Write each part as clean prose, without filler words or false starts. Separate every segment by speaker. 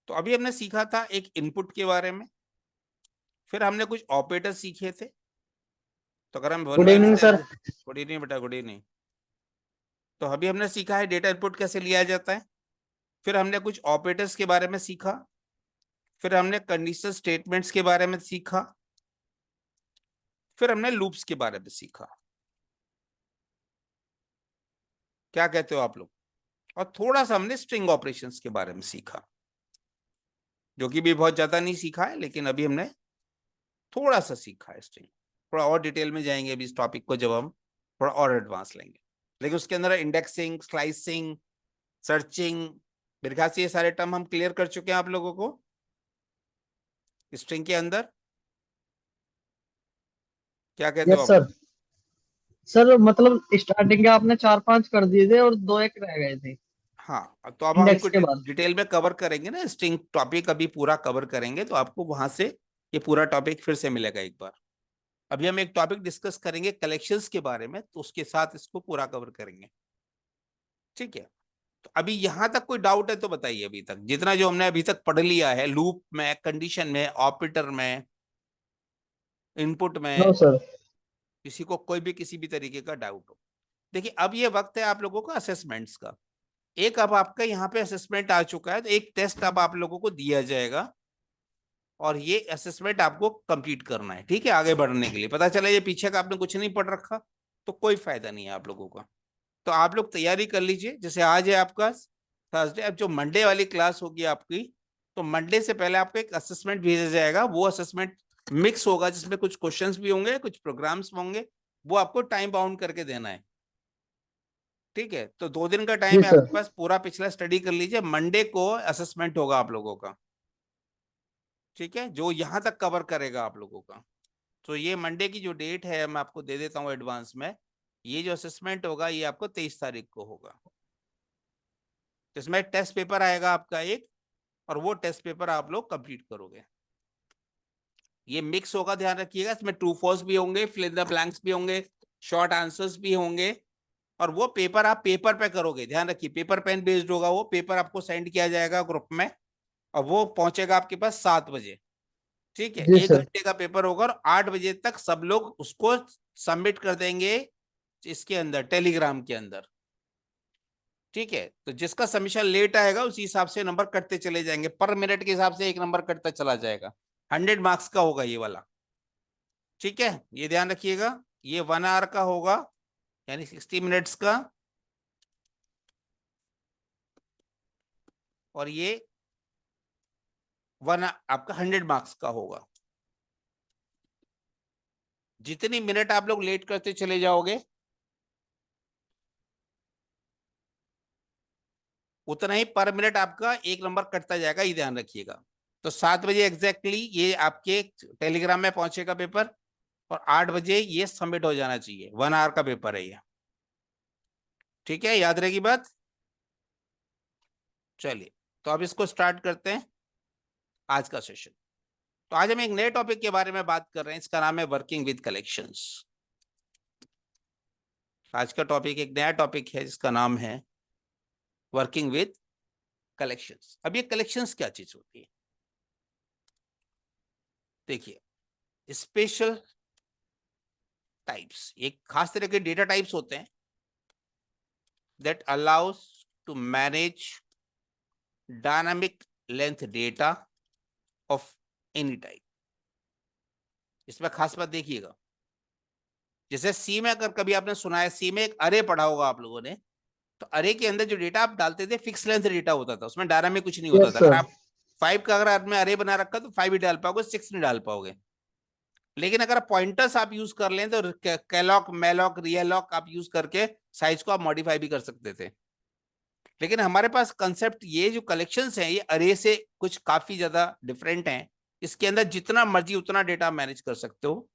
Speaker 1: तो अभी हमने सीखा था एक इनपुट के बारे में, फिर हमने कुछ ऑपरेटर सीखे थे। तो अगर हम one
Speaker 2: good
Speaker 1: by
Speaker 2: evening sir.
Speaker 1: Good evening बेटा, गुड इवनिंग। तो अभी हमने सीखा है डेटा इनपुट कैसे लिया जाता है, फिर हमने कुछ ऑपरेटर्स के बारे में सीखा, फिर हमने कंडीशनल स्टेटमेंट्स के बारे में सीखा, फिर हमने लूप्स के बारे में सीखा। क्या कहते हो आप लोग? और थोड़ा सा हमने स्ट्रिंग ऑपरेशंस के बारे में सीखा, जो कि भी बहुत ज्यादा नहीं सीखा है, लेकिन अभी हमने थोड़ा सा सीखा है स्ट्रिंग। थोड़ा और डिटेल में जाएंगे अभी इस टॉपिक को जब हम थोड़ा और एडवांस लेंगे, लेकिन उसके अंदर इंडेक्सिंग, स्लाइसिंग, सर्चिंग, मेरे ख्याल से ये सारे टर्म हम क्लियर कर चुके हैं आप लोगों को स्ट्रिंग के अंदर। क्या कहते हो
Speaker 2: यस
Speaker 1: आप
Speaker 2: सर।
Speaker 1: लोग?
Speaker 2: सर मतलब स्टार्टिंग के आपने 4-5 कर दिए थे और 2-1 रह गए थे
Speaker 1: हाँ, तो अब हम इनको
Speaker 2: इंडेक्स के बाद।
Speaker 1: डिटेल में कवर करेंगे ना, स्ट्रिंग टॉपिक अभी पूरा कवर करेंगे, तो आपको वहां से ये पूरा टॉपिक फिर से मिलेगा एक बार। अभी हम एक टॉपिक डिस्कस करेंगे कलेक्शंस के बारे में, तो उसके साथ इसको पूरा कवर करेंगे। ठीक है, तो अभी यहां तक कोई डाउट है तो बताइए। अभी तक जितना जो हमने अभी तक पढ़ लिया है, लूप में, कंडीशन में, ऑपरेटर में, इनपुट
Speaker 2: नो
Speaker 1: में,
Speaker 2: सर।
Speaker 1: किसी को कोई भी किसी भी तरीके का डाउट हो? देखिए, अब ये वक्त है आप लोगों का असेसमेंट्स का। एक अब आपका यहाँ पे असेसमेंट आ चुका है, तो एक टेस्ट अब आप लोगों को दिया जाएगा और ये असेसमेंट आपको कंप्लीट करना है। ठीक है, आगे बढ़ने के लिए। पता चला ये पीछे का आपने कुछ नहीं पढ़ रखा तो कोई फायदा नहीं है आप लोगों का। तो आप लोग तैयारी कर लीजिए। जैसे आज है आपका थर्सडे, अब जो मंडे वाली क्लास होगी आपकी, तो मंडे से पहले आपको एक असेसमेंट भेजा जाएगा। वो असेसमेंट मिक्स होगा, जिसमें कुछ क्वेश्चंस भी होंगे, कुछ प्रोग्राम्स होंगे। वो आपको टाइम बाउंड करके देना है। ठीक है, तो 2 दिन का
Speaker 2: जी
Speaker 1: टाइम है
Speaker 2: सर।
Speaker 1: आपके पास, पूरा पिछला स्टडी कर लीजिए। मंडे को असेसमेंट होगा आप लोगों का। ठीक है, जो यहां तक कवर करेगा आप लोगों का। तो ये मंडे की जो डेट है मैं आपको दे देता हूँ एडवांस में। ये जो असेसमेंट होगा ये आपको 23 तारीख को होगा। इसमें टेस्ट पेपर आएगा आपका एक, और वो टेस्ट पेपर आप लोग कंप्लीट करोगे। ये मिक्स होगा, ध्यान रखिएगा। इसमें ट्रू फॉल्स भी होंगे, फिल इन द ब्लैंक्स भी होंगे, शॉर्ट आंसर्स भी होंगे। और वो पेपर आप पेपर पे करोगे, ध्यान रखिए। पेपर पेन बेस्ड होगा। वो पेपर आपको सेंड किया जाएगा ग्रुप में, और वो पहुंचेगा आपके पास 7 बजे। ठीक है,
Speaker 2: जी
Speaker 1: एक
Speaker 2: सर।
Speaker 1: घंटे का पेपर होगा और 8 बजे तक सब लोग उसको सबमिट कर देंगे इसके अंदर, टेलीग्राम के अंदर। ठीक है, तो जिसका सबमिशन लेट आएगा उसी हिसाब से नंबर कटते चले जाएंगे। पर मिनट के हिसाब से एक नंबर कटता चला जाएगा। 100 मार्क्स का होगा ये वाला। ठीक है, ये ध्यान रखिएगा। ये 1 आवर का होगा, यानी 60 मिनट्स का। और ये आपका 100 मार्क्स का होगा। जितनी मिनट आप लोग लेट करते चले जाओगे, उतना ही पर मिनट आपका एक नंबर कटता जाएगा, ये ध्यान रखिएगा। तो 7 बजे एग्जैक्टली ये आपके टेलीग्राम में पहुंचेगा पेपर, और 8 बजे ये सबमिट हो जाना चाहिए। 1 आवर का पेपर है ये। ठीक है, याद रहेगी बात। चलिए, तो अब इसको स्टार्ट करते हैं आज का सेशन। तो आज हम एक नए टॉपिक के बारे में बात कर रहे हैं, इसका नाम है वर्किंग विद कलेक्शंस। आज का टॉपिक एक नया टॉपिक है जिसका नाम है वर्किंग विद कलेक्शंस। अब ये कलेक्शंस क्या चीज होती है? देखिए, स्पेशल टाइप्स, एक खास तरह के डेटा टाइप्स होते हैं that allows to manage dynamic length data of any type। इसमें खास बात देखिएगा, जैसे सी में, अगर कभी आपने सुना है, सी में एक अरे पढ़ा होगा आप लोगों ने, तो अरे के अंदर जो डेटा आप डालते थे फिक्स लेंथ डेटा होता था, उसमें डायनामिक कुछ नहीं होता
Speaker 2: यस
Speaker 1: था। अगर
Speaker 2: सर।
Speaker 1: आप 5 का अगर आपने अरे बना रखा तो 5 ही डाल पाओगे, 6 नहीं डाल पाओगे। लेकिन अगर पॉइंटर्स आप यूज कर लें तो कैलॉक, मेलॉक, रियलॉक आप यूज करके साइज को आप मॉडिफाई भी कर सकते थे। लेकिन हमारे पास कंसेप्ट, ये जो कलेक्शंस हैं, ये अरे से कुछ काफी ज्यादा डिफरेंट हैं। इसके अंदर जितना मर्जी उतना डेटा मैनेज कर सकते हो,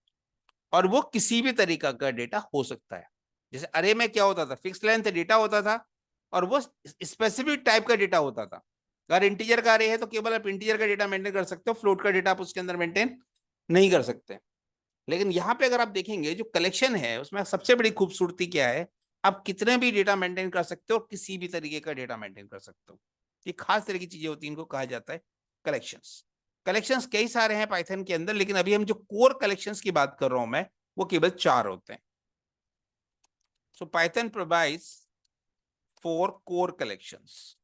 Speaker 1: और वो किसी भी तरीका का डेटा हो सकता है। जैसे अरे में क्या होता था, फिक्स लेंथ डेटा होता था, और वो स्पेसिफिक टाइप का डेटा होता था। अगर इंटीजर का अरे है तो केवल आप इंटीजर का डेटा मेंटेन कर सकते हो, फ्लोट का डेटा आप उसके अंदर मेंटेन नहीं कर सकते। लेकिन यहाँ पे अगर आप देखेंगे, जो कलेक्शन है उसमें सबसे बड़ी खूबसूरती क्या है, आप कितने भी डेटा मेंटेन कर सकते हो, किसी भी तरीके का डेटा मेंटेन कर सकते हो। ये खास तरह की चीजें होती है, इनको कहा जाता है कलेक्शंस। कलेक्शंस कई सारे हैं पाइथन के अंदर, लेकिन अभी हम जो कोर कलेक्शंस की बात कर रहा हूं मैं, वो केवल 4 होते हैं। सो पाइथन प्रोवाइड्स 4 कोर कलेक्शंस।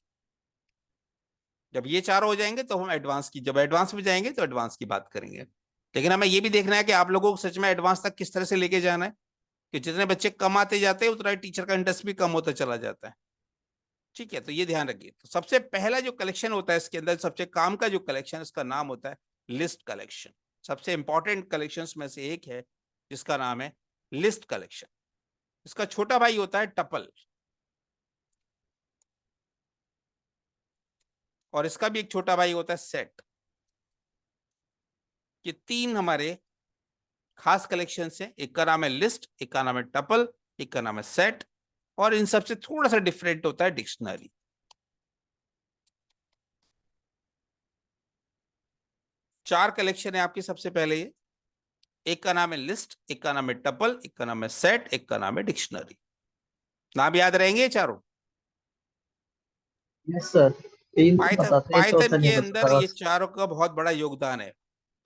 Speaker 1: जब ये 4 हो जाएंगे तो हम एडवांस की, जब एडवांस में जाएंगे तो एडवांस की बात करेंगे। लेकिन हमें ये भी देखना है कि आप लोगों को सच में एडवांस तक किस तरह से लेके जाना है, कि जितने बच्चे कम आते जाते हैं उतना टीचर का इंटरेस्ट भी कम होता चला जाता है। ठीक है, तो ये ध्यान रखिए। तो सबसे पहला जो कलेक्शन होता है इसके अंदर, सबसे काम का जो कलेक्शन, इसका नाम होता है लिस्ट कलेक्शन। सबसे इंपॉर्टेंट कलेक्शंस में से एक है जिसका नाम है लिस्ट कलेक्शन। इसका छोटा भाई होता है टपल, और इसका भी एक छोटा भाई होता है सेट। ये 3 हमारे खास कलेक्शन है। एक का नाम है लिस्ट, एक का नाम है टपल, एक का नाम है सेट, और इन सबसे थोड़ा सा डिफरेंट होता है डिक्शनरी। 4 कलेक्शन है आपकी। सबसे पहले ये, एक का नाम है लिस्ट, एक का नाम है टपल, एक का नाम है सेट, एक का नाम है डिक्शनरी। नाम याद रहेंगे ये चारों।
Speaker 2: यस सर, तीन तो
Speaker 1: पाइथन
Speaker 2: पता थे,
Speaker 1: पाइथन
Speaker 2: चौथा
Speaker 1: के
Speaker 2: नहीं पता
Speaker 1: अंदर
Speaker 2: था
Speaker 1: ये
Speaker 2: बस।
Speaker 1: चारों का बहुत बड़ा योगदान है।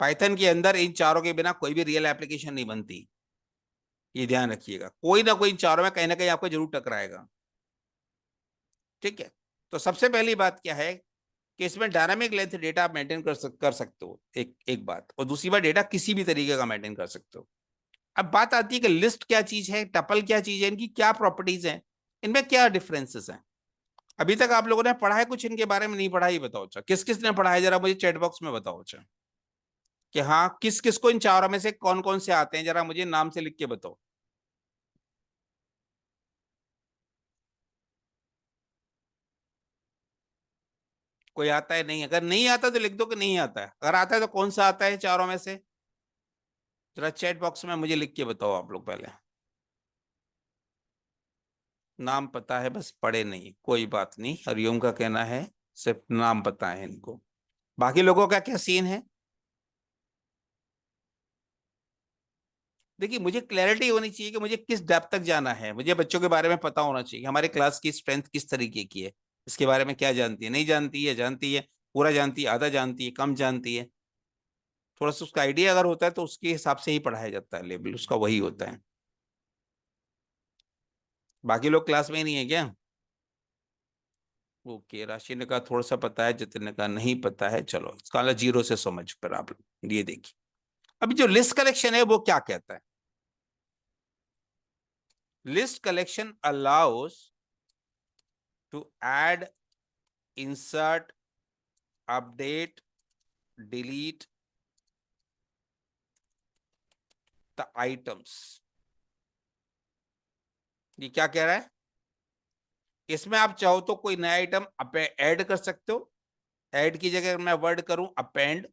Speaker 1: पाइथन के अंदर इन चारों के बिना कोई भी रियल एप्लीकेशन नहीं बनती। ये ध्यान रखिएगा, कोई ना कोई इन चारों में कहीं ना कहीं आपको जरूर टकराएगा। ठीक है, तो सबसे पहली बात क्या है कि इसमें डायनामिक लेंथ डेटा आप मेंटेन कर सकते हो, एक एक बात। और दूसरी बात, डेटा किसी भी तरीके का मेंटेन कर सकते हो। अब बात आती है कि लिस्ट क्या चीज है, टपल क्या चीज है, इनकी क्या प्रॉपर्टीज हैं, इनमें क्या डिफरेंसेस हैं। अभी तक आप लोगों ने पढ़ा है कुछ इनके बारे में? नहीं पढ़ा? ही बताओ अच्छा, किस किस ने पढ़ा है, जरा मुझे चैट बॉक्स में बताओ अच्छा, कि हाँ किस किस को इन चारों में से कौन कौन से आते हैं, जरा मुझे नाम से लिख के बताओ। कोई आता है? नहीं, अगर नहीं आता तो लिख दो कि नहीं आता है। अगर आता है तो कौन सा आता है चारों में से, जरा चैट बॉक्स में मुझे लिख के बताओ आप लोग पहले। नाम पता है, बस पढ़े नहीं, कोई बात नहीं। हरिओम का कहना है सिर्फ नाम पता है इनको। बाकी लोगों का क्या सीन है? देखिए, मुझे क्लैरिटी होनी चाहिए कि मुझे किस डेप्थ तक जाना है। मुझे बच्चों के बारे में पता होना चाहिए, हमारे क्लास की स्ट्रेंथ किस तरीके की है, इसके बारे में क्या जानती है, नहीं जानती है, जानती है, पूरा जानती है, आधा जानती है, कम जानती है। थोड़ा सा उसका आइडिया अगर होता है तो उसके हिसाब से ही पढ़ाया जाता है, लेवल उसका वही होता है। बाकी लोग क्लास में ही नहीं है क्या? ओके, राशि ने कहा थोड़ा सा पता है, जितने ने कहा नहीं पता है। चलो इसका 0 से समझ पर आप लोग ये देखिए। अभी जो लिस्ट कलेक्शन है वो क्या कहता है? List collection allows to add, insert, update, delete the items। ये क्या कह रहा है? इसमें आप चाहो तो कोई नया आइटम ऐड कर सकते हो। ऐड की जगह मैं वर्ड करूं अपेंड।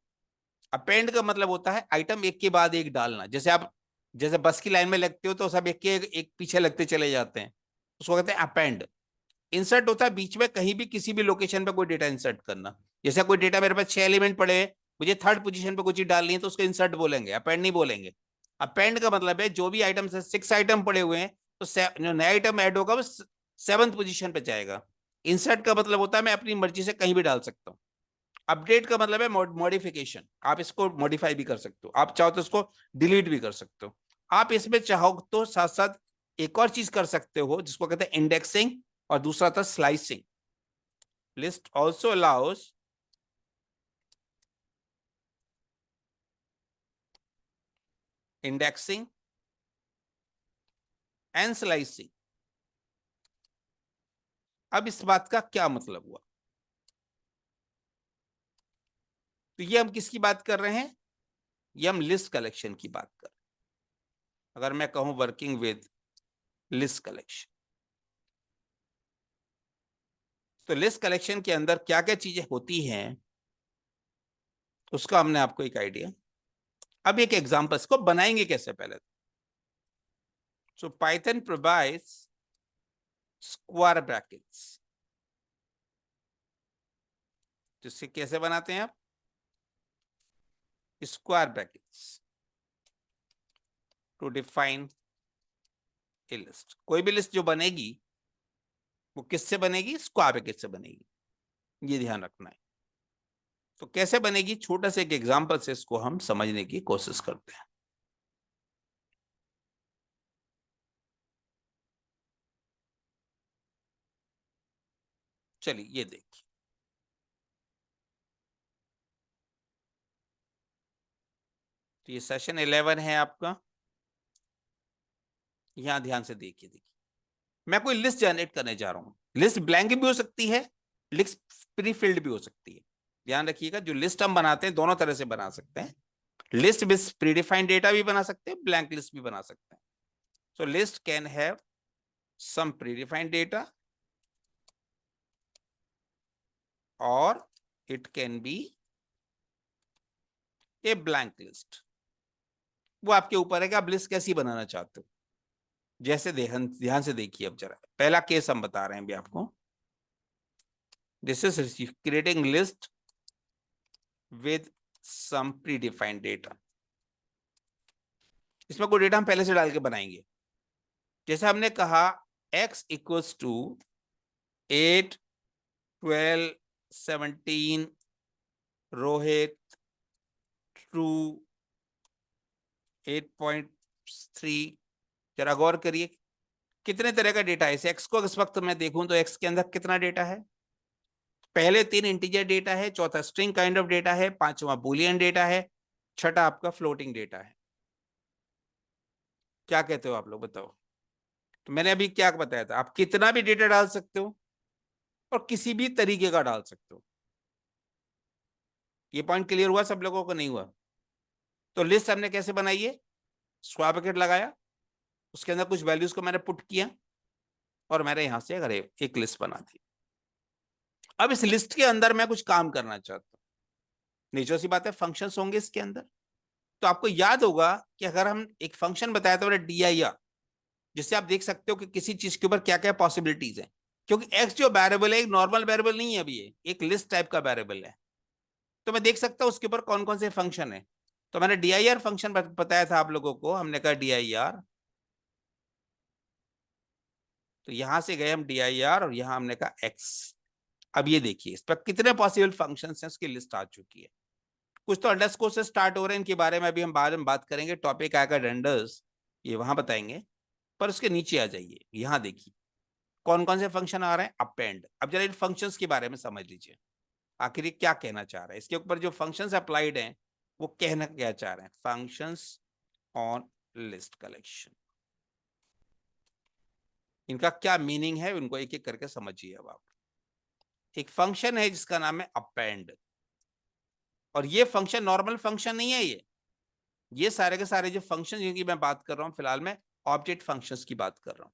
Speaker 1: अपेंड का मतलब होता है आइटम एक के बाद एक डालना। जैसे आप, जैसे बस की लाइन में लगते हो तो सब एक के एक पीछे लगते चले जाते हैं, उसको कहते हैं अपेंड। इंसर्ट होता है बीच में कहीं भी किसी भी लोकेशन पे कोई डेटा इंसर्ट करना। जैसे कोई डेटा मेरे पास 6 एलिमेंट पड़े हैं, मुझे थर्ड पोजीशन पे कोई चीज डालनी है तो उसको इंसर्ट बोलेंगे, अपेंड नहीं बोलेंगे। अपेंड का मतलब है जो भी आइटम 6 आइटम पड़े हुए हैं तो जो नया आइटम ऐड होगा वो 7th पोजीशन पे जाएगा। इंसर्ट का मतलब होता है मैं अपनी मर्जी से कहीं भी डाल सकता हूँ। अपडेट का मतलब है मॉडिफिकेशन, आप इसको मॉडिफाई भी कर सकते हो, आप चाहो तो इसको डिलीट भी कर सकते हो। आप इसमें चाहो तो साथ साथ एक और चीज कर सकते हो जिसको कहते हैं इंडेक्सिंग, और दूसरा था slicing. List also allow us indexing and slicing. अब इस बात का क्या मतलब हुआ? तो ये हम किसकी बात कर रहे हैं? ये हम लिस्ट कलेक्शन की बात कर रहे हैं। अगर मैं कहूं वर्किंग विद लिस्ट कलेक्शन, तो लिस्ट कलेक्शन के अंदर क्या क्या चीजें होती हैं उसका हमने आपको एक आइडिया। अब एक एग्जांपल, इसको बनाएंगे कैसे पहले। So Python provides square brackets. जिससे कैसे बनाते हैं आप square brackets to define a list. कोई भी लिस्ट जो बनेगी वो किससे बनेगी? स्क्वायर ब्रैकेट से बनेगी, ये ध्यान रखना है। तो कैसे बनेगी, छोटा सा एक एग्जांपल से इसको हम समझने की कोशिश करते हैं। चलिए ये देखिए, तो ये सेशन 11 है आपका। यहां ध्यान से देखिए, मैं कोई लिस्ट जनरेट करने जा रहा हूं। लिस्ट ब्लैंक भी हो सकती है, लिस्ट प्री फिल्ड भी हो सकती है। ध्यान रखिएगा, जो लिस्ट हम बनाते हैं दोनों तरह से बना सकते हैं। लिस्ट विद प्रीडिफाइंड डेटा भी बना सकते हैं, ब्लैंक लिस्ट भी बना सकते हैं। So list can have some predefined data और it can be a blank list. वो आपके ऊपर है कि आप लिस्ट कैसी बनाना चाहते हो। जैसे ध्यान से देखिए, अब जरा पहला केस हम बता रहे हैं अभी आपको। This is creating list with some predefined data. इसमें कोई डेटा हम पहले से डाल के बनाएंगे। जैसे हमने कहा x equals to 8, 12, 17, Rohit, true, 8.3। जरा गौर करिए कितने तरह का डेटा है इस x को। इस वक्त मैं देखूं तो x के अंदर कितना डेटा है। पहले 3 इंटीजर डेटा है, चौथा स्ट्रिंग काइंड ऑफ डेटा है, पांचवा बुलियन डेटा है, छठा आपका फ्लोटिंग डेटा है। क्या कहते हो आप लोग, बताओ। तो मैंने अभी क्या बताया था, आप कितना भी डेटा डाल सकते हो और किसी भी तरीके का डाल सकते हो। ये पॉइंट क्लियर हुआ सब लोगों को, नहीं हुआ? तो लिस्ट हमने कैसे बनाई है, स्क्वायर ब्रैकेट लगाया, उसके अंदर कुछ वैल्यूज को मैंने पुट किया और मैंने यहां से अगर एक लिस्ट बना दी। अब इस लिस्ट के अंदर मैं कुछ काम करना चाहता हूं। नेचर सी बात है, फंक्शंस होंगे इसके अंदर। तो आपको याद होगा कि अगर हम एक फंक्शन बताया था DIR, जिससे आप देख सकते हो कि किसी चीज के ऊपर क्या क्या पॉसिबिलिटीज है। क्योंकि एक्स जो वेरिएबल है एक नॉर्मल वेरिएबल नहीं है, अभी ये एक लिस्ट टाइप का वेरिएबल है। तो मैं देख सकता हूं उसके ऊपर कौन कौन से फंक्शन है। तो मैंने DIR फंक्शन बताया था आप लोगों को, हमने कहा DIR। तो यहां से गए हम DIR और यहां हमने कहा x। अब ये देखिए इस पर कितने पॉसिबल फंक्शंस हैं, उसकी लिस्ट आ चुकी है। कुछ तो अंडरस्कोर से स्टार्ट हो रहे हैं, इनके बारे में अभी हम बाद में बात करेंगे। टॉपिक आएगा रेंडर्स, ये वहां बताएंगे। पर उसके नीचे आ जाइए, यहां देखिए कौन कौन से फंक्शन आ रहे हैं। अपेंड। अब जरा इन फंक्शंस के बारे में समझ लीजिए, आखिर ये क्या कहना चाह रहा है। इसके ऊपर जो फंक्शंस अप्लाइड हैं वो कहना क्या चाह रहे हैं। फंक्शंस ऑन लिस्ट कलेक्शन, इनका क्या मीनिंग है, उनको एक एक करके समझिए। अब आप, एक फंक्शन है जिसका नाम है अपेंड, और ये फंक्शन नॉर्मल फंक्शन नहीं है। ये सारे के सारे जो फंक्शन जिनकी मैं बात कर रहा हूं फिलहाल, मैं ऑब्जेक्ट फंक्शंस की बात कर रहा हूं।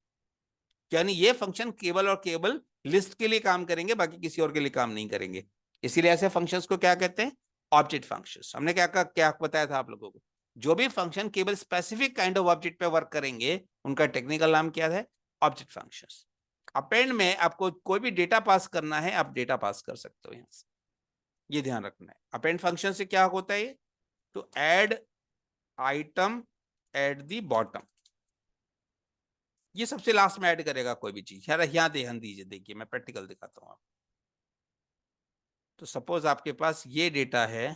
Speaker 1: यानी ये फंक्शन केवल और केवल लिस्ट के लिए काम करेंगे, बाकी किसी और के लिए काम नहीं करेंगे। इसीलिए ऐसे फंक्शंस को क्या कहते हैं, ऑब्जेक्ट फंक्शंस। हमने क्या बताया था आप लोगों को, जो भी फंक्शन केवल स्पेसिफिक काइंड ऑफ ऑब्जेक्ट पे वर्क करेंगे उनका टेक्निकल नाम क्या है, ऑब्जेक्ट फंक्शंस। अपेंड में आपको कोई भी डेटा पास करना है, आप डेटा पास कर सकते हो यहां से, ये ध्यान रखना है। अपेंड फंक्शन से क्या होता है, ये तो add item at the bottom, ये सबसे लास्ट में ऐड करेगा कोई भी चीज। यहाँ ध्यान दीजिए, देखिए मैं प्रैक्टिकल दिखाता हूँ आपको। तो सपोज आपके पास ये डेटा है।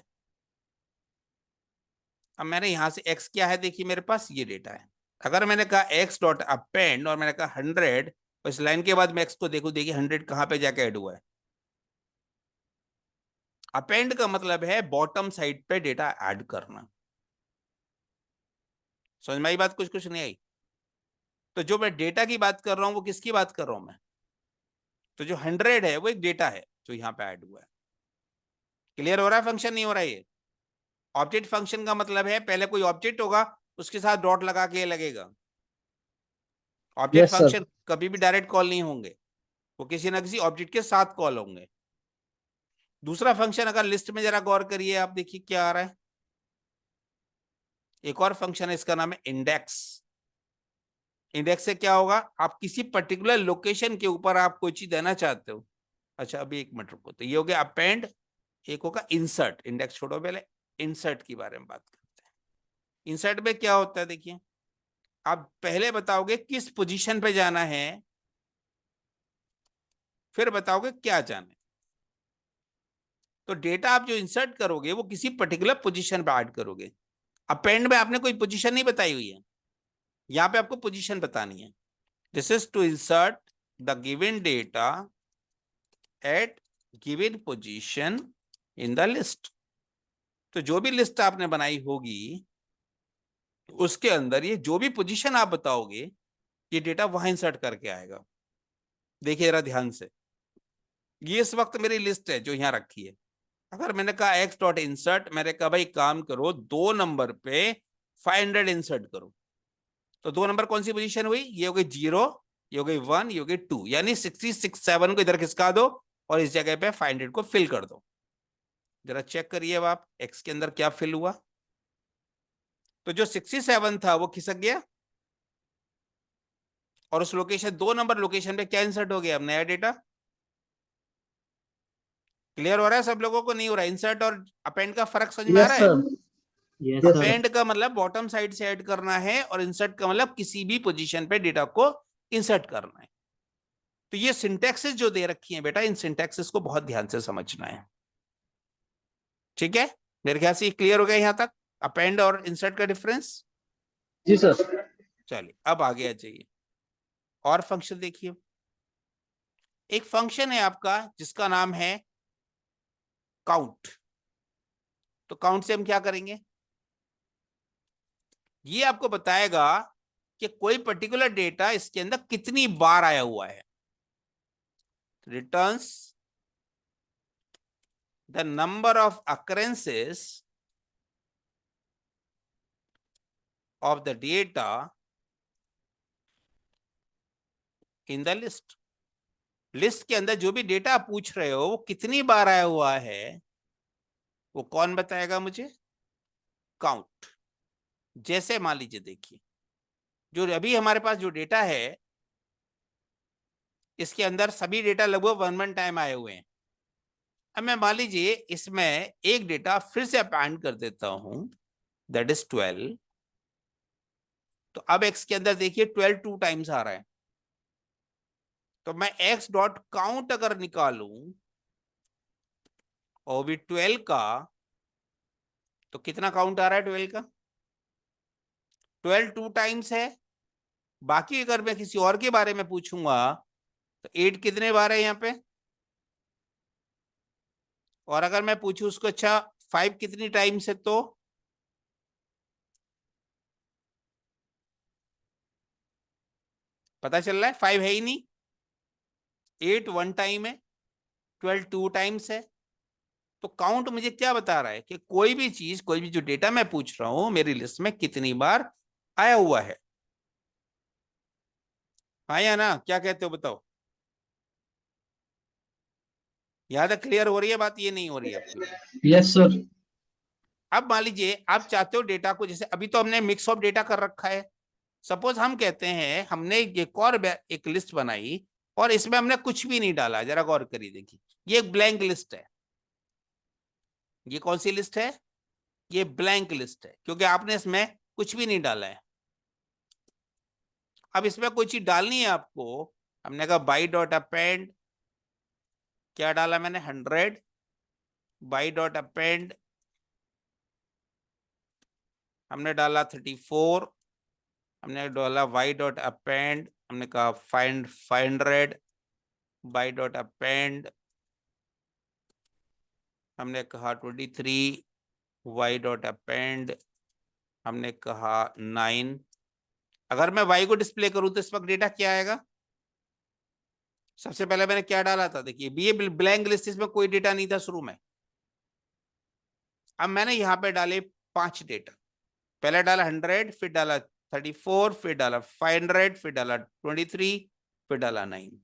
Speaker 1: अब मैंने यहां से x क्या है, देखिए मेरे पास ये डेटा है। अगर मैंने कहा x डॉट अपेंड और मैंने कहा 100, और इस लाइन के बाद मैं x को देखूं, देखिए 100 कहां पे जाके ऐड हुआ है। अपेंड का मतलब है बॉटम साइड पे डेटा ऐड करना। समझ में आई बात, कुछ कुछ नहीं आई? तो जो मैं डेटा की बात कर रहा हूं वो किसकी बात कर रहा हूं मैं, तो जो 100 है वो एक डेटा है जो यहाँ पे ऐड हुआ है। क्लियर हो रहा है, फंक्शन नहीं हो रहा है ये। ऑब्जेक्ट फंक्शन का मतलब है पहले कोई ऑब्जेक्ट होगा, उसके साथ डॉट लगा के लगेगा। Object
Speaker 2: yes sir.
Speaker 1: फंक्शन कभी भी डायरेक्ट कॉल नहीं होंगे, वो किसी ना किसी ऑब्जेक्ट के साथ कॉल होंगे। दूसरा फंक्शन अगर लिस्ट में जरा गौर करिए, आप देखिए क्या आ रहा है। एक और फंक्शन है, इसका नाम है इंडेक्स। इंडेक्स से क्या होगा, आप किसी पर्टिकुलर लोकेशन के ऊपर आप कोई चीज देना चाहते हो। अच्छा अभी एक मिनट रुको, तो ये हो गया अपेंड, एक होगा इंसर्ट। इंडेक्स छोड़ो, पहले इंसर्ट के बारे में बात करते हैं। इंसर्ट में क्या होता है, देखिए आप पहले बताओगे किस पोजीशन पे जाना है, फिर बताओगे क्या जाना है। तो डेटा आप जो इंसर्ट करोगे वो किसी पर्टिकुलर पोजीशन पे ऐड करोगे। अपेंड में आपने कोई पोजीशन नहीं बताई हुई है, यहाँ पे आपको पोजीशन बतानी है। This is to insert the given data at given position in the list. तो जो भी लिस्ट आपने बनाई होगी उसके अंदर ये जो भी पोजीशन आप बताओगे ये डेटा वहां इंसर्ट करके आएगा। देखिए जरा ध्यान से, ये इस वक्त मेरी लिस्ट है जो यहाँ रखी है। अगर मैंने कहा एक्स डॉट इंसर्ट, मैंने कहा भाई काम करो 2 नंबर पे 500 इंसर्ट करो, तो 2 नंबर कौन सी पोजीशन हुई? ये हो गई 0, ये हो गई 1, ये हो गई 2, यानी 67 को इधर खिसका दो और इस जगह पे 500 को फिल कर दो। जरा चेक करिए अब आप एक्स के अंदर क्या फिल हुआ। तो जो 67 था वो खिसक गया और उस लोकेशन 2 नंबर लोकेशन पे क्या इंसर्ट हो गया? अब नया डेटा। क्लियर हो रहा है सब लोगों को? नहीं हो रहा? इंसर्ट और अपेंड का फर्क समझ में आ
Speaker 2: यस
Speaker 1: रहा है?
Speaker 2: सर। Yes sir.
Speaker 1: अपेंड का मतलब बॉटम साइड से ऐड करना है और इंसर्ट का मतलब किसी भी पोजीशन पे डेटा को इंसर्ट करना है। तो ये सिंटैक्सेस जो दे रखी हैं बेटा, इन सिंटैक्सेस को बहुत ध्यान से समझना है। ठीक है, मेरे ख्याल से ये क्लियर हो गया यहां तक अपेंड और इंसर्ट का डिफरेंस।
Speaker 2: जी सर।
Speaker 1: चलिए अब आगे आ जाइए और फंक्शन देखिए। एक फंक्शन है आपका जिसका नाम है काउंट। तो काउंट से हम क्या करेंगे? ये आपको बताएगा कि कोई पर्टिकुलर डेटा इसके अंदर कितनी बार आया हुआ है। Returns the number of occurrences of the data in the list। List के अंदर जो भी डेटा आप पूछ रहे हो वो कितनी बार आया हुआ है वो कौन बताएगा मुझे? काउंट। जैसे मान लीजिए, देखिए जो अभी हमारे पास जो डेटा है इसके अंदर सभी डेटा लगभग 1 टाइम आए हुए हैं। अब मैं मान लीजिए इसमें एक डेटा फिर से अपेंड कर देता हूं, दैट इज 12। तो अब एक्स के अंदर देखिए 12 2 टाइम्स आ रहा है। तो मैं एक्स डॉट काउंट अगर निकालूं और भी 12 का, तो कितना काउंट आ रहा है 12 का? 12 2 टाइम्स है। बाकी अगर मैं किसी और के बारे में पूछूंगा तो 8 कितने बार है यहाँ पे? और अगर मैं पूछूं उसको अच्छा 5 कितनी टाइम्स है, तो पता चल रहा है 5 है ही नहीं। 8 1 टाइम है, 12 2 टाइम्स है। तो काउंट मुझे क्या बता रहा है कि कोई भी चीज, कोई भी जो डेटा मैं पूछ रहा हूं मेरी लिस्ट में कितनी बार आया हुआ है। हाँ या ना, क्या कहते हो बताओ? यहां तक क्लियर हो रही है बात? ये नहीं हो रही है आपकी?
Speaker 2: Yes sir.
Speaker 1: अब मान लीजिए आप चाहते हो डेटा को, जैसे अभी तो हमने मिक्स ऑफ डेटा कर रखा है। सपोज हम कहते हैं हमने एक और एक लिस्ट बनाई और इसमें हमने कुछ भी नहीं डाला। जरा गौर करिए, देखिए ये एक ब्लैंक लिस्ट है। ये कौन सी लिस्ट है? ये ब्लैंक लिस्ट है क्योंकि आपने इसमें कुछ भी नहीं डाला है। अब इसमें कोई चीज डालनी है आपको। हमने कहा बाई डॉट अपेंड, क्या डाला मैंने? 100। बाई डॉट अपेंड हमने डाला 34। हमने डाला वाई डॉट अपेंड, हमने कहा फाइंड 500। बाई डॉट अपेंड हमने कहा 23। वाई डॉट अपेंड हमने कहा 9। अगर मैं वाई को डिस्प्ले करूं तो इस वक्त डेटा क्या आएगा? सबसे पहले मैंने क्या डाला था? देखिए ये ब्लैंक लिस्ट, इसमें कोई डेटा नहीं था शुरू में। अब मैंने यहाँ पे डाले 5 डेटा। पहले डाला 100, फिर डाला 34, फिर डाला 500, फिर डाला 23, फिर डाला 9।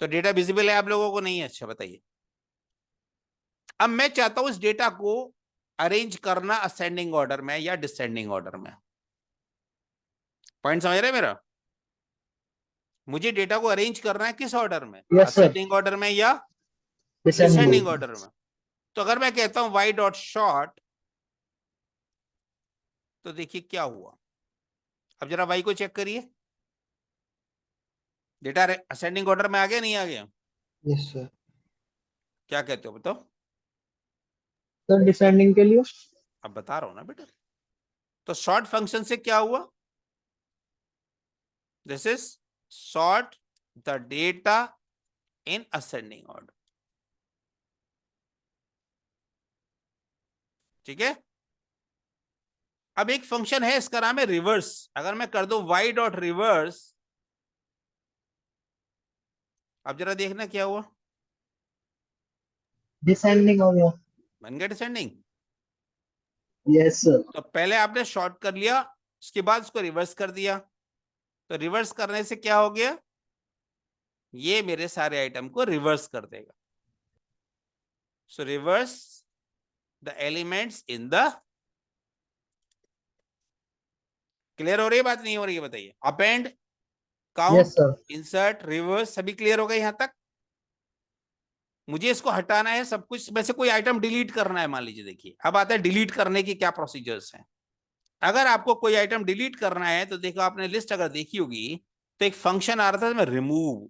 Speaker 1: तो डेटा विजिबल है आप लोगों को? नहीं है? अच्छा बताइए। अब मैं चाहता हूं इस डेटा को अरेंज करना असेंडिंग ऑर्डर में या डिसेंडिंग ऑर्डर में। पॉइंट समझ रहे मेरा? मुझे डेटा को अरेंज करना है किस ऑर्डर में?
Speaker 2: Yes sir.
Speaker 1: असेंडिंग ऑर्डर में या
Speaker 2: डिसेंडिंग।
Speaker 1: डिसेंडिंग ऑर्डर में? तो अगर मैं कहता हूं वाई डॉट शॉर्ट, तो देखिए क्या हुआ। अब जरा वाई को चेक करिए, डेटा असेंडिंग ऑर्डर में आ गया नहीं आ गया?
Speaker 2: Yes sir.
Speaker 1: क्या कहते हो बताओ?
Speaker 2: सर डिसेंडिंग के लिए?
Speaker 1: अब बता रहा हूं ना बेटा। तो सॉर्ट फंक्शन से क्या हुआ, this is sort the data in ascending order. ठीक है। अब एक फंक्शन है, इसका नाम है रिवर्स। अगर मैं कर दूं y डॉट रिवर्स, अब जरा देखना क्या हुआ,
Speaker 2: डिसेंडिंग हो गया।
Speaker 1: बन गया डिसेंडिंग।
Speaker 2: Yes sir.
Speaker 1: तो पहले आपने शॉर्ट कर लिया, उसके बाद उसको रिवर्स कर दिया। तो रिवर्स करने से क्या हो गया, ये मेरे सारे आइटम को रिवर्स कर देगा। सो reverse the elements in the, clear हो रही है बात, नहीं हो रही है बताइए। Append,
Speaker 2: yes
Speaker 1: count,
Speaker 2: sir.
Speaker 1: Insert, reverse, सभी क्लियर हो गए यहां तक। मुझे इसको हटाना है सब कुछ में से, कोई आइटम डिलीट करना है। मान लीजिए, देखिए अब आता है डिलीट करने की क्या प्रोसीजर्स हैं। अगर आपको कोई आइटम डिलीट करना है तो देखो, आपने लिस्ट अगर देखी होगी तो एक फंक्शन आ रहा था रिमूव,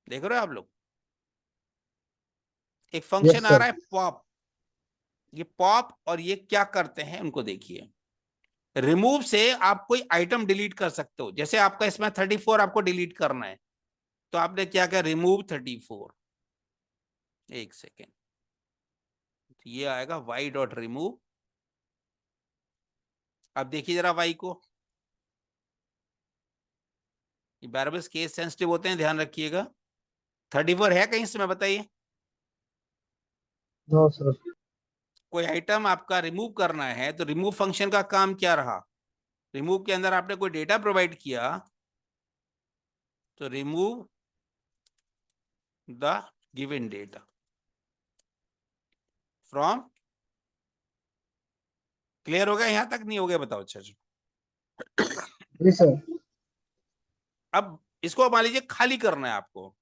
Speaker 1: देख रहे हो आप लोग, एक फंक्शन
Speaker 2: यस
Speaker 1: आ
Speaker 2: सर।
Speaker 1: रहा है पॉप। ये पॉप और ये क्या करते हैं उनको देखिए। रिमूव से आप कोई आइटम डिलीट कर सकते हो, जैसे आपका इसमें 34 आपको डिलीट करना है, तो आपने क्या किया, रिमूव 34। एक सेकेंड, ये आएगा y डॉट रिमूव। अब देखिए जरा y को, ये वेरिएबल्स केस सेंसिटिव होते हैं, ध्यान रखिएगा। 34 है कहीं इसमें बताइए।
Speaker 2: No sir.
Speaker 1: कोई आइटम आपका रिमूव करना है तो रिमूव फंक्शन का काम क्या रहा, रिमूव के अंदर आपने कोई डेटा प्रोवाइड किया, तो remove the given data from, clear हो गया यहां तक, नहीं हो गया बताओ। अच्छा
Speaker 2: जी सर।
Speaker 1: अब इसको मान लीजिए खाली करना है आपको,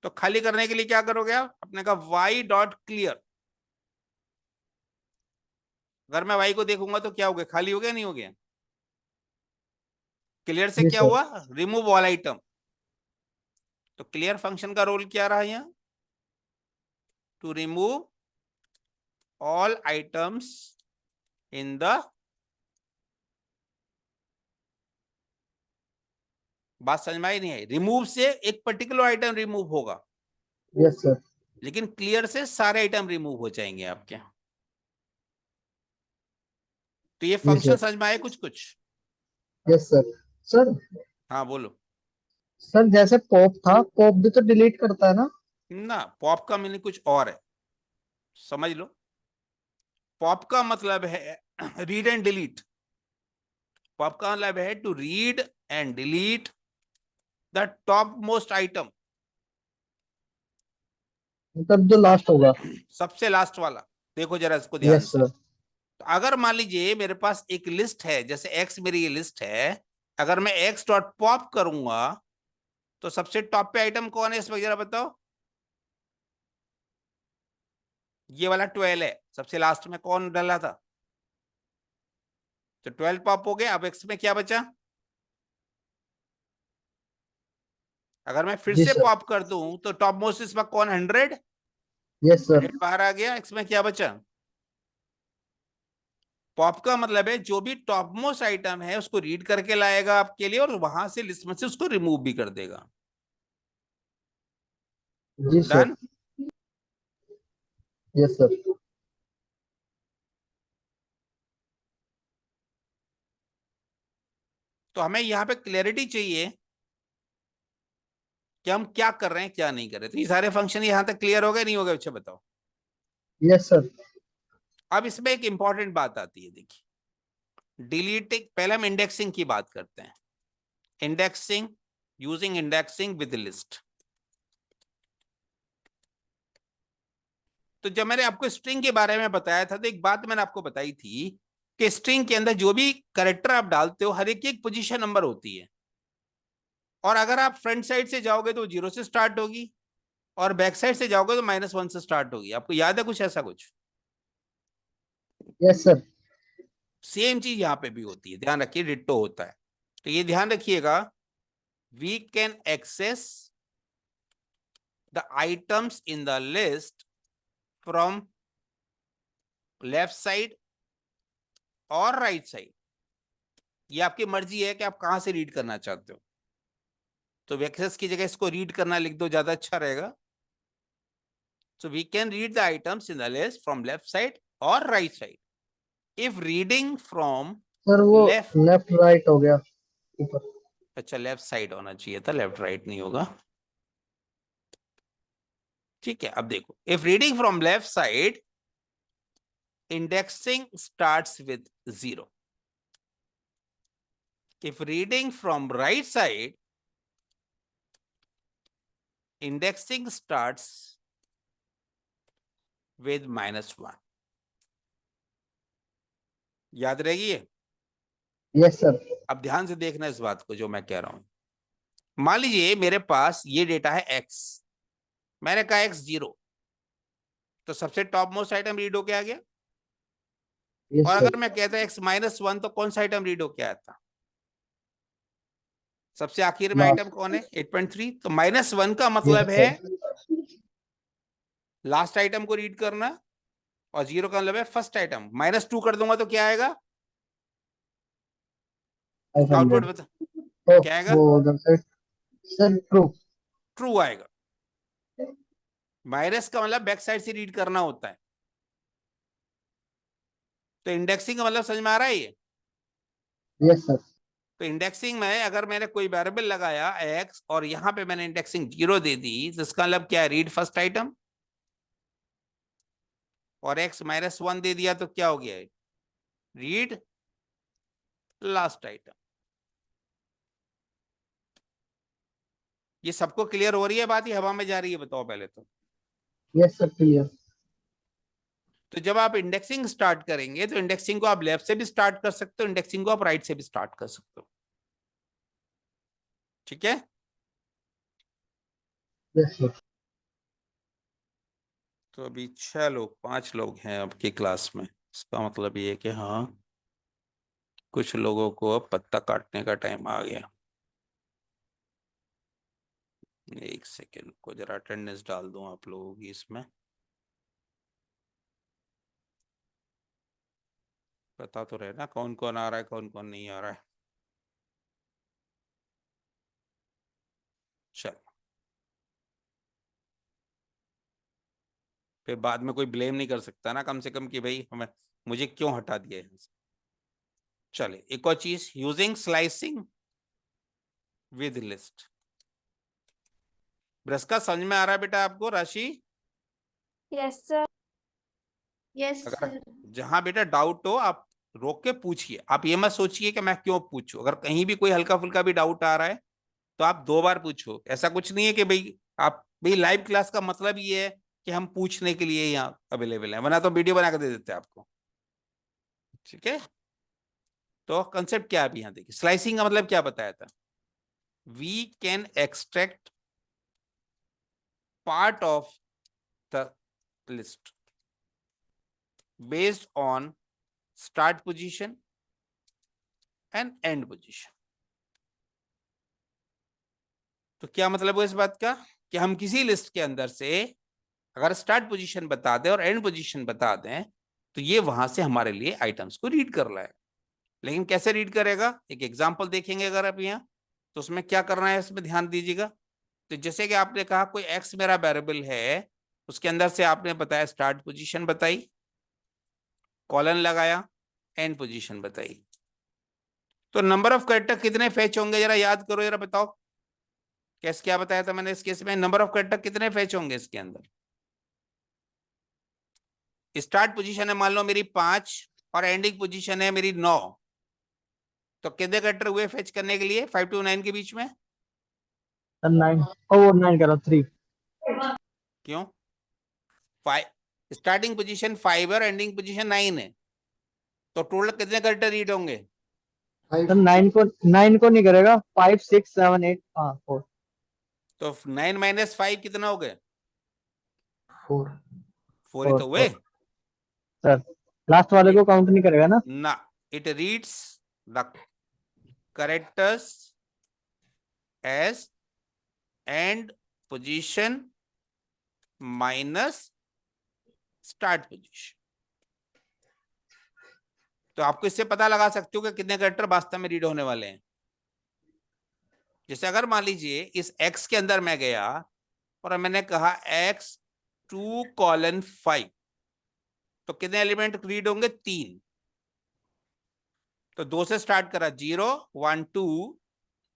Speaker 1: तो खाली करने के लिए क्या करोगे आप, अपने का y डॉट क्लियर। अगर मैं y को देखूंगा तो क्या हो गया, खाली हो गया नहीं हो गया। क्लियर से
Speaker 2: जी
Speaker 1: क्या
Speaker 2: सर।
Speaker 1: हुआ, रिमूव ऑल आइटम। तो क्लियर फंक्शन का रोल क्या रहा यहां, to remove all items in the, बात समझ में आई नहीं है, रिमूव से एक पर्टिकुलर आइटम रिमूव होगा,
Speaker 2: यस सर।
Speaker 1: लेकिन क्लियर से सारे आइटम रिमूव हो जाएंगे आपके। तो ये
Speaker 2: जी
Speaker 1: फंक्शन
Speaker 2: सर।
Speaker 1: समझ में आए कुछ कुछ।
Speaker 2: Yes sir. सर,
Speaker 1: हाँ बोलो।
Speaker 2: सर जैसे पॉप था, पॉप भी तो डिलीट करता है ना?
Speaker 1: ना, पॉप का मीनिंग कुछ और है, समझ लो। पॉप का मतलब है रीड एंड डिलीट। पॉप का मतलब है to read and delete the top most item,
Speaker 2: मतलब जो लास्ट होगा।
Speaker 1: सबसे लास्ट वाला। देखो जरा इसको ध्यान
Speaker 2: यस
Speaker 1: से।
Speaker 2: सर।
Speaker 1: तो अगर मान लीजिए मेरे पास एक लिस्ट है, जैसे एक्स मेरी ये लिस्ट है, अगर मैं एक्स डॉट पॉप करूंगा तो सबसे टॉप पे आइटम कौन है इसमें जरा बताओ, ये वाला 12 है, सबसे लास्ट में कौन डाला था, तो 12 पॉप हो गया। अब एक्स में क्या बचा, अगर मैं फिर
Speaker 2: जी
Speaker 1: से
Speaker 2: सर।
Speaker 1: पॉप कर दूं तो टॉप मोस्ट इसमें कौन, 100,
Speaker 2: यस सर।
Speaker 1: 100 बाहर आ गया, एक्स में क्या बचा। पॉप का मतलब है जो भी टॉप मोस्ट आइटम है उसको रीड करके लाएगा आपके लिए, और वहां से लिस्ट में से उसको रिमूव भी कर देगा।
Speaker 2: जी सर।
Speaker 1: डन।
Speaker 2: Yes sir.
Speaker 1: तो हमें यहाँ पे क्लैरिटी चाहिए कि हम क्या कर रहे हैं क्या नहीं कर रहे। तो ये सारे फंक्शन यहां तक क्लियर हो गए नहीं हो गए, अच्छा बताओ।
Speaker 2: Yes sir.
Speaker 1: अब इसमें एक इंपॉर्टेंट बात आती है, देखिए डिलीटिंग, पहले हम इंडेक्सिंग की बात करते हैं। Indexing, using indexing with list. तो जब मैंने आपको स्ट्रिंग के बारे में बताया था तो एक बात मैंने आपको बताई थी कि स्ट्रिंग के अंदर जो भी कैरेक्टर आप डालते हो हर एक की एक पोजीशन नंबर होती है, और अगर आप फ्रंट साइड से जाओगे तो 0 से स्टार्ट होगी, और बैक साइड से जाओगे तो -1 से स्टार्ट होगी। आपको याद है कुछ ऐसा कुछ,
Speaker 2: यस सर।
Speaker 1: सेम चीज यहाँ पे भी होती है, ध्यान रखिए, डिट्टो होता है। तो ये ध्यान रखिएगा, we can access the items in the list from left side और राइट साइड, ये आपकी मर्जी है कि आप कहां से रीड करना चाहते हो। तो वेक्टर्स की जगह इसको रीड करना लिख दो, ज्यादा अच्छा रहेगा। So we can read the items in the list from left side or right side. If reading from
Speaker 2: sir वो
Speaker 1: left,
Speaker 2: लेफ्ट राइट हो गया ऊपर।
Speaker 1: अच्छा लेफ्ट साइड होना चाहिए था, लेफ्ट राइट नहीं होगा। ठीक है, अब देखो, if reading from left side, indexing starts with 0. If reading from right side, indexing starts with -1. याद रहेगी ये?
Speaker 2: Yes sir.
Speaker 1: अब ध्यान से देखना इस बात को जो मैं कह रहा हूं। मान लीजिए मेरे पास ये डेटा है x, मैंने कहा x 0, तो सबसे टॉप मोस्ट आइटम रीड होके आ गया।
Speaker 2: यस
Speaker 1: और
Speaker 2: सर।
Speaker 1: अगर मैं कहता -1, तो कौन सा आइटम रीड होके आया था? सबसे आखिर में आइटम
Speaker 2: लास्ट।
Speaker 1: कौन है? 8.3। तो -1 का
Speaker 2: यस
Speaker 1: मतलब है
Speaker 2: सर।
Speaker 1: लास्ट आइटम को रीड करना, और 0 का मतलब है फर्स्ट आइटम। -2 कर दूंगा तो क्या आएगा? आउटपुट
Speaker 2: 500।
Speaker 1: बता,
Speaker 2: ओ
Speaker 1: क्या आएगा?
Speaker 2: वो उधर से सर ट्रू।
Speaker 1: ट्रू आएगा। माइनस का मतलब बैक साइड से रीड करना होता है। तो इंडेक्सिंग का मतलब समझ में आ रहा है ये?
Speaker 2: Yes sir.
Speaker 1: तो इंडेक्सिंग में अगर मैंने कोई वेरिएबल लगाया x और यहां पे मैंने इंडेक्सिंग 0 दे दी, तो इसका मतलब क्या है? Read first item. और x -1 दे दिया तो क्या हो गया? Read last item. ये सबको क्लियर हो रही है बात? ये हवा में जा रही है? बताओ पहले तो।
Speaker 2: Yes sir clear.
Speaker 1: तो जब आप इंडेक्सिंग स्टार्ट करेंगे, तो इंडेक्सिंग को आप लेफ्ट से भी स्टार्ट कर सकते हो, इंडेक्सिंग को आप राइट से भी स्टार्ट कर सकते हो। ठीक है?
Speaker 2: Yes sir.
Speaker 1: तो अभी 6 लोग 5 लोग हैं आपकी क्लास में, इसका मतलब ये है कि हाँ, कुछ लोगों को अब पत्ता काटने का टाइम आ गया। एक सेकेंड को जरा अटेंडेंस डाल दूं आप लोगों की इसमें। पता तो रहे ना कौन कौन आ रहा है, कौन कौन नहीं आ रहा है। चल, फिर बाद में कोई ब्लेम नहीं कर सकता ना, कम से कम कि भाई हमें, मुझे क्यों हटा दिया यहाँ से। चले, एक और चीज, using slicing with list. Brush का समझ में आ रहा है बेटा आपको राशि?
Speaker 3: Yes sir. यस
Speaker 1: अगर
Speaker 3: सर।
Speaker 1: जहां बेटा डाउट हो, आप रोक के पूछिए। आप ये मत सोचिए कि मैं क्यों पूछूं। अगर कहीं भी कोई हल्का फुल्का भी डाउट आ रहा है, तो आप 2 बार पूछो। ऐसा कुछ नहीं है कि भाई आप, भाई लाइव क्लास का मतलब ये है कि हम पूछने के लिए यहाँ अवेलेबल है, वरना तो वीडियो बना कर दे देते आपको। ठीक है? तो कंसेप्ट क्या है अभी यहाँ देखिए, स्लाइसिंग का मतलब क्या बताया था? We can extract part of the list based on start position and end position। तो क्या मतलब है इस बात का? कि हम किसी लिस्ट के अंदर से अगर स्टार्ट पोजीशन बता दें और एंड पोजीशन बता दें, तो ये वहां से हमारे लिए आइटम्स को रीड कर लाएगा। लेकिन कैसे रीड करेगा? एक एग्जांपल देखेंगे अगर आप यहाँ, तो उसमें क्या करना है इसमें ध्यान दीजिएगा। तो जैसे कि आपने कहा कोई एक्स मेरा वेरिएबल है, उसके अंदर से आपने बताया स्टार्ट पोजीशन बताई, कॉलन लगाया, एंड पोजीशन बताई। तो नंबर ऑफ कैरेक्टर कितने फेच होंगे जरा याद करो, जरा बताओ। कैसे, क्या बताया था मैंने इस केस में? नंबर ऑफ कैरेक्टर कितने फेच होंगे इसके अंदर? स्टार्ट पोजीशन है मान लो मेरी 5 और एंडिंग पोजीशन है मेरी 9, तो कितने कैरेक्टर हुए फेच करने के लिए 5 to 9 के बीच में?
Speaker 2: सर 9। ओ 9 करो 3।
Speaker 1: क्यों? 5, स्टार्टिंग पोजीशन 5 है और एंडिंग पोजीशन 9 है, तो टोटल कितने कैरेक्टर रीड होंगे?
Speaker 2: सर 9 को नहीं करेगा। 5 6 7 8। हाँ 4।
Speaker 1: तो 9 - 5 कितना हो गए?
Speaker 2: 4
Speaker 1: 4 ही तो हुए
Speaker 2: 4। सर लास्ट वाले को काउंट नहीं करेगा ना?
Speaker 1: ना। It reads the characters as end position minus start position. तो आपको इससे पता लगा सकते हो कि कितने कैरेक्टर वास्तव में रीड होने वाले हैं। जैसे अगर मान लीजिए इस x के अंदर मैं गया और मैंने कहा x2:5, तो कितने एलिमेंट रीड होंगे? 3। तो 2 से स्टार्ट करा, 0 1 2,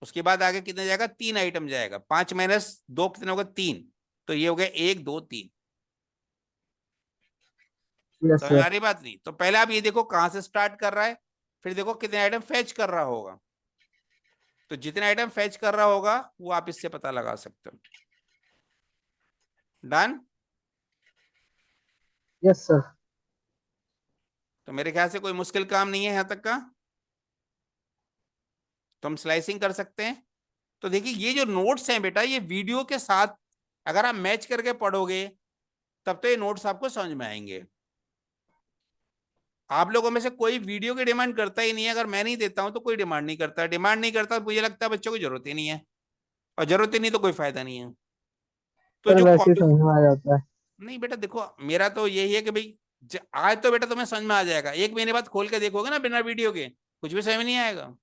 Speaker 1: उसके बाद आगे कितने जाएगा? 3 आइटम जाएगा। 5 - 2 कितने होगा? 3। तो ये हो गया 1 2 3।
Speaker 2: यस
Speaker 1: समझ में
Speaker 2: सर।
Speaker 1: आ रही बात? नहीं तो पहले आप ये देखो कहां से स्टार्ट कर रहा है, फिर देखो कितने आइटम फेच कर रहा होगा। तो जितने आइटम फेच कर रहा होगा वो आप इससे पता लगा सकते हो। डन?
Speaker 2: Yes sir.
Speaker 1: तो मेरे ख्याल से कोई मुश्किल काम नहीं है यहां तक का। तो हम स्लाइसिंग कर सकते हैं। तो देखिए ये जो नोट्स हैं बेटा, ये वीडियो के साथ अगर आप मैच करके पढ़ोगे तब तो ये नोट्स आपको समझ में आएंगे। आप लोगों में से कोई वीडियो की डिमांड करता ही नहीं है। अगर मैं नहीं देता हूं तो कोई डिमांड नहीं करता। डिमांड नहीं करता, मुझे लगता है बच्चों की जरूरत ही नहीं है, और जरूरत ही नहीं तो कोई फायदा नहीं है। तो
Speaker 2: सर
Speaker 1: जो
Speaker 2: वैसे ही समझ में आ जाता है।
Speaker 1: नहीं बेटा देखो, मेरा तो यही है कि भाई आज तो बेटा तुम्हें समझ में आ जाएगा, 1 महीने बाद खोल के देखोगे ना बिना वीडियो के, कुछ भी समझ में नहीं आएगा।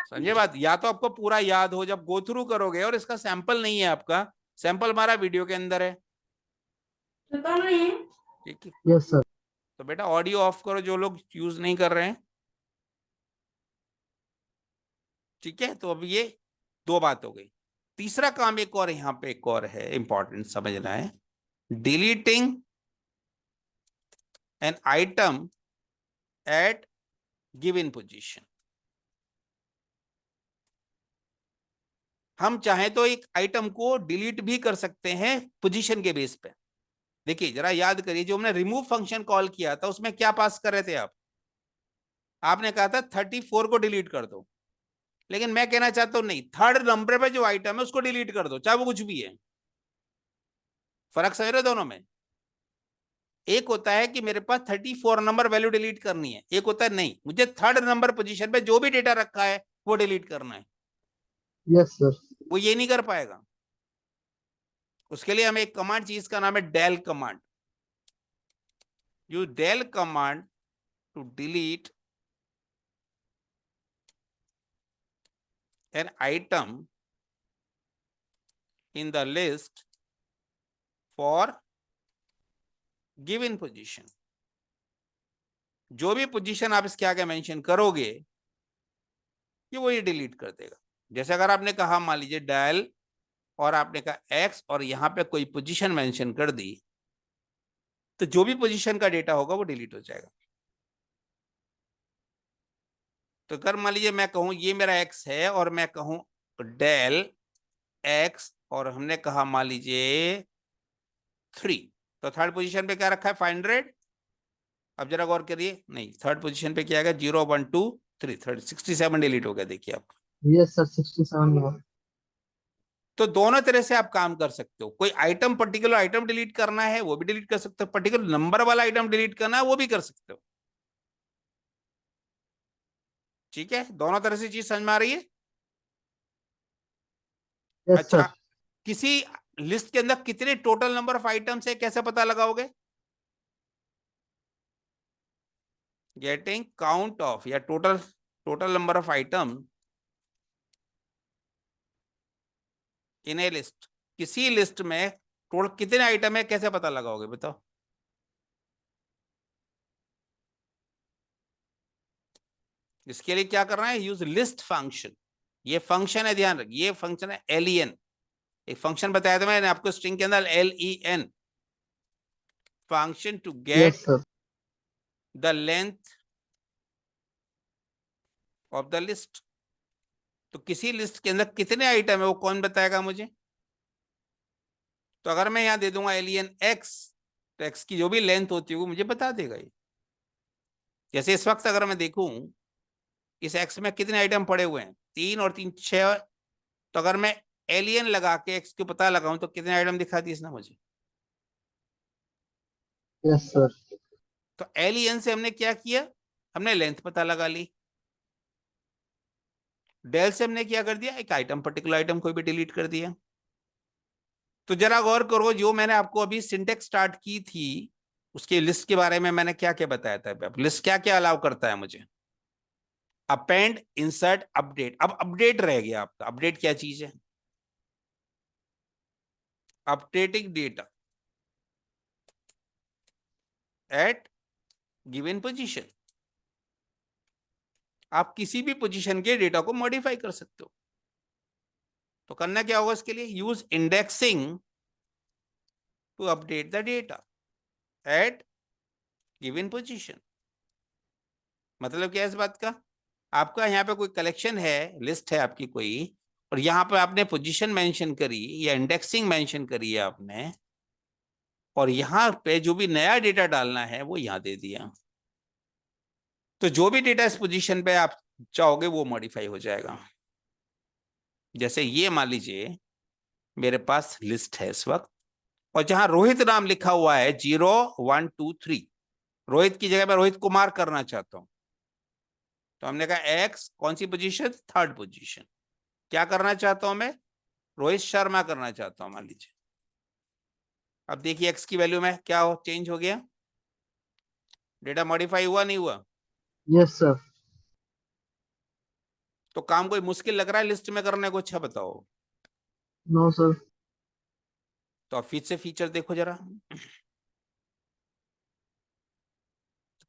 Speaker 1: समझे बात? या तो आपको पूरा याद हो जब गो थ्रू करोगे, और इसका सैंपल नहीं है आपका, सैंपल हमारा वीडियो के अंदर है। ठीक है,
Speaker 2: यस सर।
Speaker 1: तो बेटा ऑडियो ऑफ करो जो लोग यूज नहीं कर रहे हैं। ठीक है, तो अब ये 2 बात हो गई। तीसरा काम एक और यहाँ पे एक और है इंपॉर्टेंट समझना है, deleting an item at given position. हम चाहे तो एक आइटम को डिलीट भी कर सकते हैं पोजीशन के बेस पे। देखिए जरा याद करिए, जो हमने रिमूव फंक्शन कॉल किया था उसमें क्या पास कर रहे थे आप? आपने कहा था 34 को डिलीट कर दो, लेकिन मैं कहना चाहता हूं नहीं, 3rd नंबर पे जो आइटम है उसको डिलीट कर दो, चाहे वो कुछ भी है। फर्क समझ रहे हो दोनों में? एक होता है कि मेरे पास 34 नंबर वैल्यू डिलीट करनी है, एक होता है नहीं, मुझे 3rd नंबर पोजीशन पे जो भी डेटा रखा है वो डिलीट करना है।
Speaker 2: Yes sir.
Speaker 1: वो ये नहीं कर पाएगा। उसके लिए हमें एक कमांड चाहिए, इसका नाम है del command. Use del command to delete an item in the list for given position। जो भी पोजीशन आप इसके आगे मेंशन करोगे ये वो ये डिलीट कर देगा। जैसे अगर आपने कहा मान लीजिए डायल, और आपने कहा एक्स और यहां पे कोई पोजीशन मेंशन कर दी, तो जो भी पोजीशन का डेटा होगा वो डिलीट हो जाएगा। तो अगर मान लीजिए मैं कहूं ये मेरा एक्स है और मैं कहूं डेल एक्स, और हमने कहा मान लीजिए 3, तो 3rd पोजीशन पे क्या रखा है? 500। अब जरा गौर करिए, नहीं 3rd पोजीशन पे क्या आएगा? 0 1 2 3, 67 डिलीट हो गया। देखिए आप,
Speaker 2: यस सर 67।
Speaker 1: तो दोनों तरह से आप काम कर सकते हो। कोई आइटम पर्टिकुलर आइटम डिलीट करना है वो भी डिलीट कर सकते हो, पर्टिकुलर नंबर वाला आइटम डिलीट करना है वो भी कर सकते हो। ठीक है, दोनों तरह से चीज समझ में आ रही है?
Speaker 2: यस
Speaker 1: अच्छा,
Speaker 2: सर।
Speaker 1: किसी लिस्ट के अंदर कितने टोटल नंबर ऑफ आइटम्स है कैसे पता लगाओगे? गेटिंग काउंट ऑफ या total total number of item in A list. किसी लिस्ट में टोटल कितने आइटम है कैसे पता लगाओगे बताओ? इसके लिए क्या करना है? Use list function. ये फंक्शन है, ध्यान रखिए, ये फंक्शन है len। एक फंक्शन बताया था मैंने आपको स्ट्रिंग के अंदर, len, function to
Speaker 2: yes
Speaker 1: get
Speaker 2: sir.
Speaker 1: The length of the list. तो किसी लिस्ट के अंदर कितने आइटम है वो कौन बताएगा मुझे? तो अगर मैं यहां दे दूंगा len x, तो x की जो भी लेंथ होती है वो मुझे बता देगा ये। जैसे इस वक्त अगर मैं देखूं इस x में कितने आइटम पड़े हुए हैं, 3 और 3 6, तो अगर मैं len लगा के x को पता लगाऊं तो कितने आइटम दिखा दी इसने मुझे?
Speaker 2: Yes sir.
Speaker 1: तो len से हमने क्या किया? हमने लेंथ पता लगा ली। डेल से हमने क्या कर दिया? एक आइटम, पर्टिकुलर आइटम कोई भी डिलीट कर दिया। तो जरा गौर करो, जो मैंने आपको अभी सिंटेक्स स्टार्ट की थी उसकी लिस्ट के बारे में मैंने क्या क्या बताया था, लिस्ट क्या क्या अलाउ करता है मुझे, अपेंड, इंसर्ट, अपडेट। अब अपडेट रह गया आपका, अपडेट क्या चीज है, updating data at given position. आप किसी भी पोजीशन के डेटा को मॉडिफाई कर सकते हो। तो करना क्या होगा इसके लिए, use indexing to update the data at given position. मतलब क्या है इस बात का, आपका यहाँ पे कोई कलेक्शन है, लिस्ट है आपकी कोई, और यहाँ पे आपने पोजीशन मेंशन करी या इंडेक्सिंग मेंशन करी है आपने, और यहाँ पे जो भी नया डेटा डालना है वो यहाँ दे दिया। तो जो भी डेटा इस पोजीशन पे आप चाहोगे वो मॉडिफाई हो जाएगा। जैसे ये मान लीजिए मेरे पास लिस्ट है इस वक्त, और जहां रोहित नाम लिखा हुआ है 0123, रोहित की जगह मैं रोहित कुमार करना चाहता हूं, तो हमने कहा एक्स कौन सी पोजीशन, थर्ड पोजीशन। क्या करना चाहता हूं मैं, रोहित शर्मा करना चाहता हूं मान लीजिए। अब देखिए एक्स की वैल्यू में क्या हो, चेंज हो गया, डेटा मॉडिफाई हुआ नहीं हुआ।
Speaker 2: Yes sir.
Speaker 1: तो काम कोई मुश्किल लग रहा है लिस्ट में करने को, अच्छा बताओ।
Speaker 2: No sir.
Speaker 1: तो अब फिर से फीचर देखो जरा,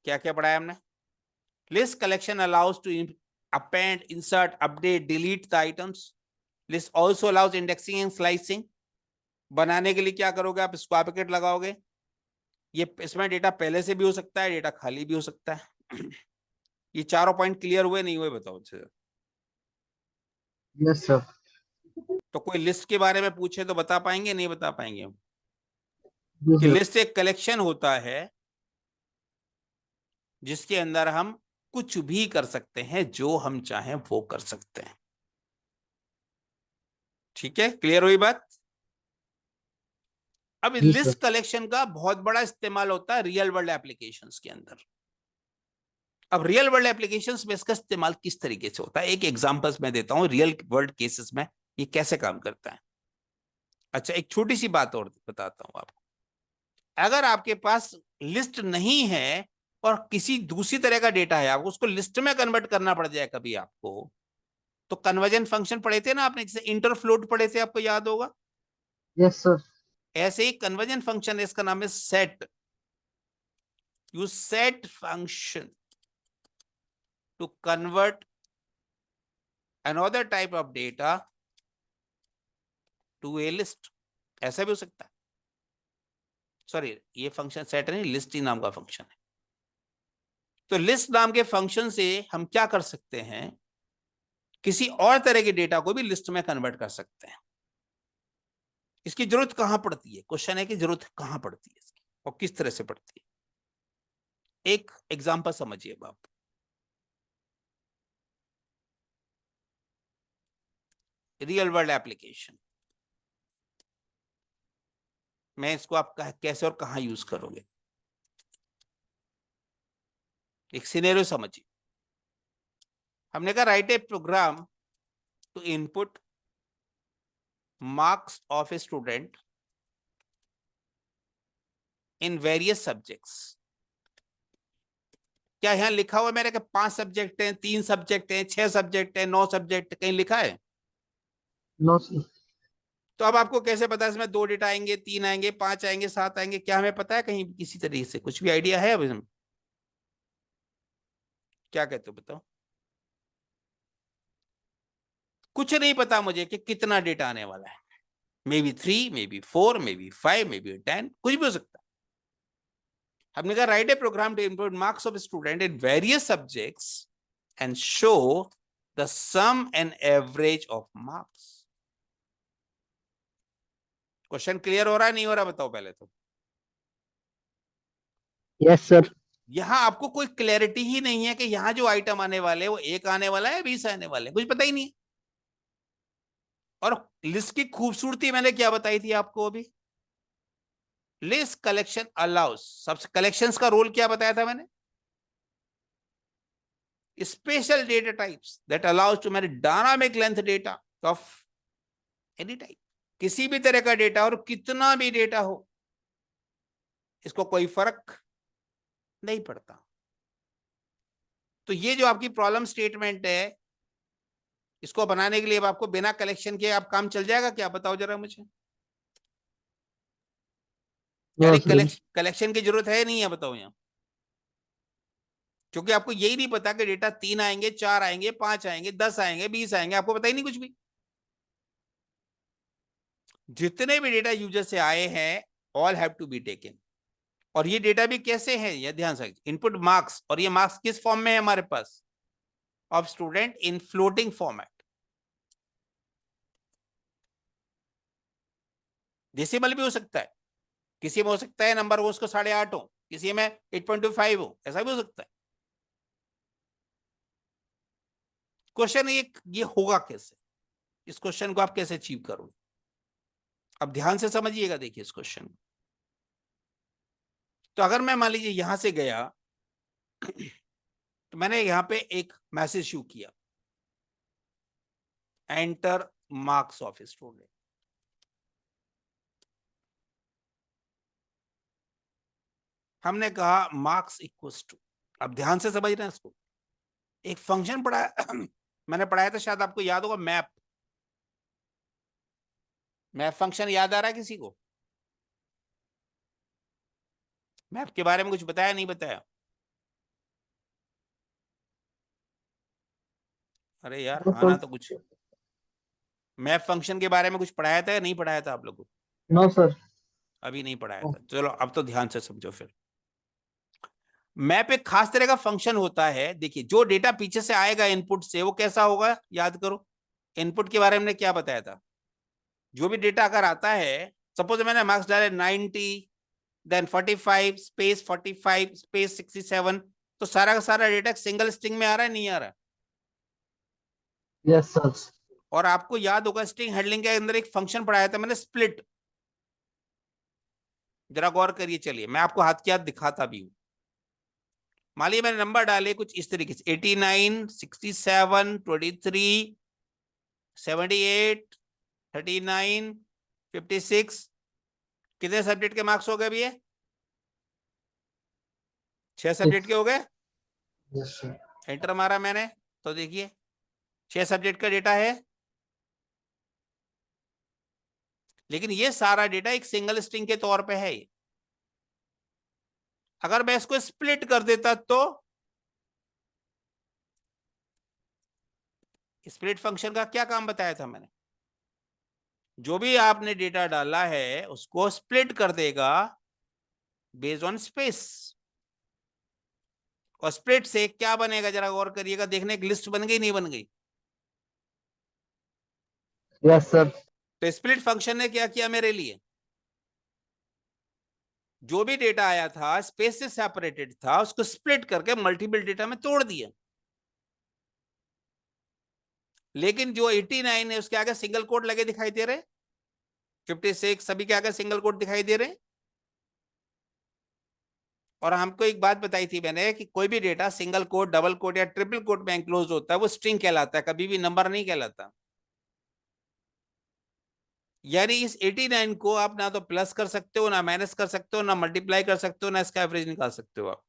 Speaker 1: क्या क्या पढ़ाया हमने। List collection allows to append, insert, update, delete the items. List also allows indexing and slicing. बनाने के लिए क्या करोगे आप, स्क्वायर ब्रैकेट लगाओगे। ये इसमें डेटा पहले से भी हो सकता है, डेटा खाली भी हो सकता है। ये चारों पॉइंट क्लियर हुए नहीं हुए, बताओ अच्छे से।
Speaker 2: Yes sir.
Speaker 1: तो कोई लिस्ट के बारे में पूछे तो बता पाएंगे, नहीं बता पाएंगे हम
Speaker 2: जी
Speaker 1: कि
Speaker 2: सर।
Speaker 1: लिस्ट एक कलेक्शन होता है जिसके अंदर हम कुछ भी कर सकते हैं, जो हम चाहें वो कर सकते हैं। ठीक है, क्लियर हुई बात। अब
Speaker 2: जी सर।
Speaker 1: लिस्ट कलेक्शन का बहुत बड़ा इस्तेमाल होता है रियल वर्ल्ड एप्लीकेशंस के अंदर। अब रियल वर्ल्ड एप्लीकेशंस में इसका इस्तेमाल किस तरीके से होता है, एक एग्जांपल्स मैं देता हूं रियल वर्ल्ड केसेस में ये कैसे काम करता है। अच्छा, एक छोटी सी बात और बताता हूं आपको। अगर आपके पास लिस्ट नहीं है और किसी दूसरी तरह का डेटा है, आपको उसको लिस्ट में कन्वर्ट करना पड़ जाए कभी आपको, तो कन्वर्जन फंक्शन पढ़े थे ना आपने, जैसे इंटरफ्लोट पढ़े थे, आपको याद होगा।
Speaker 2: Yes sir.
Speaker 1: ऐसे ही कन्वर्जन फंक्शन है, इसका नाम है set. Use set function to convert another type of data to a list। ऐसा भी हो सकता है, सॉरी ये फंक्शन सेट नहीं, लिस्ट ही नाम का फंक्शन है। तो लिस्ट नाम के फंक्शन से हम क्या कर सकते हैं, किसी और तरह के डेटा को भी लिस्ट में कन्वर्ट कर सकते हैं। इसकी जरूरत कहां पड़ती है, क्वेश्चन है कि जरूरत कहां पड़ती है इसकी और किस तरह से पड़ती है। एक एग्जांपल समझिए आप, रियल वर्ल्ड एप्लीकेशन मैं इसको आप कैसे और कहां यूज करोगे, एक सिनेरियो समझिए। हमने कहा write a program to input marks of a student in various subjects। क्या यहां लिखा हुआ मेरे के 5 सब्जेक्ट हैं, 3 सब्जेक्ट हैं, 6 सब्जेक्ट हैं, 9 सब्जेक्ट, कहीं लिखा है?
Speaker 2: No sir.
Speaker 1: तो अब आपको कैसे पता है इसमें 2 डेटा आएंगे, 3 आएंगे, 5 आएंगे, 7 आएंगे, क्या हमें पता है कहीं किसी तरीके से, कुछ भी आइडिया है? अब इसमें क्या कहते हो बताओ। कुछ नहीं पता मुझे कि कितना डेटा आने वाला है, maybe 3, maybe 4, maybe 5, maybe 10, कुछ भी हो सकता है। हमने कहा write a program to input marks of student in various subjects and show the sum and average of marks. Question clear हो रहा है नहीं हो रहा, बताओ पहले तो।
Speaker 2: Yes sir.
Speaker 1: यहां आपको कोई क्लैरिटी ही नहीं है कि यहां जो आइटम आने वाले वो 1 आने वाला है, 20 आने वाले, कुछ पता ही नहीं है। और लिस्ट की खूबसूरती मैंने क्या बताई थी आपको अभी, लिस्ट कलेक्शन अलाउज, सबसे कलेक्शंस का रोल क्या बताया था मैंने, special data types that allows to manage dynamic length data of any type. किसी भी तरह का डेटा और कितना भी डेटा हो, इसको कोई फर्क नहीं पड़ता। तो ये जो आपकी प्रॉब्लम स्टेटमेंट है, इसको बनाने के लिए अब आपको बिना कलेक्शन के आप काम चल जाएगा क्या? बताओ जरा मुझे।
Speaker 2: नो
Speaker 1: यानी
Speaker 2: सर।
Speaker 1: कलेक्शन की जरूरत है नहीं है? बताओ यहाँ। क्योंकि आपको यही नहीं पता कि डेटा 3 आएंगे, 4 आएंगे, 5 आएंगे, 10 आएंगे, 20 आएंगे, आपको पता ही नहीं कुछ भी। जितने भी डेटा यूजर से आए हैं all have to be taken. और ये डेटा भी कैसे है, ये ध्यान से, इनपुट मार्क्स, और ये मार्क्स किस फॉर्म में है हमारे पास? Of student in floating format. Decimal भी हो सकता है, किसी में हो सकता है नंबर वो उसको 8.5 हो, किसी में 8.25 हो, ऐसा भी हो सकता है। क्वेश्चन ये होगा कैसे, इस क्वेश्चन को आप कैसे अचीव करोगे? अब ध्यान से समझिएगा, देखिए इस क्वेश्चन को। तो अगर मैं मान लीजिए यहां से गया तो मैंने यहां पे एक मैसेज शू किया, एंटर मार्क्स ऑफ स्टूडेंट। हमने कहा मार्क्स इक्वल्स टू, अब ध्यान से समझ रहे हैं इसको, एक फंक्शन पढ़ाया मैंने पढ़ाया था, शायद आपको याद होगा, मैप। मैप फंक्शन याद आ रहा है किसी को? मैप के बारे में कुछ बताया नहीं बताया? अरे यार आना तो कुछ। मैप फंक्शन के बारे में कुछ पढ़ाया था या नहीं पढ़ाया था आप लोगों को?
Speaker 2: No sir.
Speaker 1: अभी नहीं पढ़ाया था, चलो अब तो ध्यान से समझो फिर। मैप एक खास तरह का फंक्शन होता है। देखिए जो डेटा पीछे से आएगा इनपुट से, वो कैसा होगा याद करो। इनपुट के बारे में क्या बताया था? जो भी डेटा अगर आता है, सपोज मैंने मार्क्स डाले 90, देन 45 स्पेस 45 स्पेस 67, तो सारा का सारा डेटा सिंगल स्ट्रिंग में आ रहा है, नहीं आ रहा?
Speaker 2: Yes sir.
Speaker 1: और आपको याद होगा स्ट्रिंग हैंडलिंग के अंदर एक फंक्शन पढ़ाया था मैंने, स्प्लिट। जरा गौर करिए, चलिए मैं आपको हाथ के हाथ दिखाता भी हूं। मान लीजिए मैंने नंबर डाले कुछ इस तरीके से, 89, 67, 23, 78, 39, 56। कितने सब्जेक्ट के मार्क्स हो गए अभी? ये 6 सब्जेक्ट के हो गए।
Speaker 2: Yes sir.
Speaker 1: एंटर मारा मैंने, तो देखिए 6 सब्जेक्ट का डेटा है। लेकिन ये सारा डेटा एक सिंगल स्ट्रिंग के तौर पे है। अगर मैं इसको स्प्लिट कर देता तो स्प्लिट फंक्शन का क्या काम बताया था मैंने? जो भी आपने डेटा डाला है उसको स्प्लिट कर देगा बेस्ड ऑन स्पेस। और स्प्लिट से क्या बनेगा जरा गौर करिएगा, देखने एक लिस्ट बन गई नहीं बन गई?
Speaker 2: Yes sir.
Speaker 1: तो स्प्लिट फंक्शन ने क्या किया मेरे लिए? जो भी डेटा आया था स्पेस से सेपरेटेड था, उसको स्प्लिट करके मल्टीपल डेटा में तोड़ दिया। लेकिन जो 89 है उसके आगे सिंगल कोड लगे दिखाई दे रहे, 56 सभी के आगे सिंगल कोड दिखाई दे रहे। और हमको एक बात बताई थी मैंने कि कोई भी data single code, double quote या ट्रिपल कोड में एंक्लोज होता है वो स्ट्रिंग कहलाता है, कभी भी नंबर नहीं कहलाता। यानी इस 89 को आप ना तो प्लस कर सकते हो, ना माइनस कर सकते हो, ना मल्टीप्लाई कर सकते हो, ना इसका एवरेज निकाल सकते हो आप,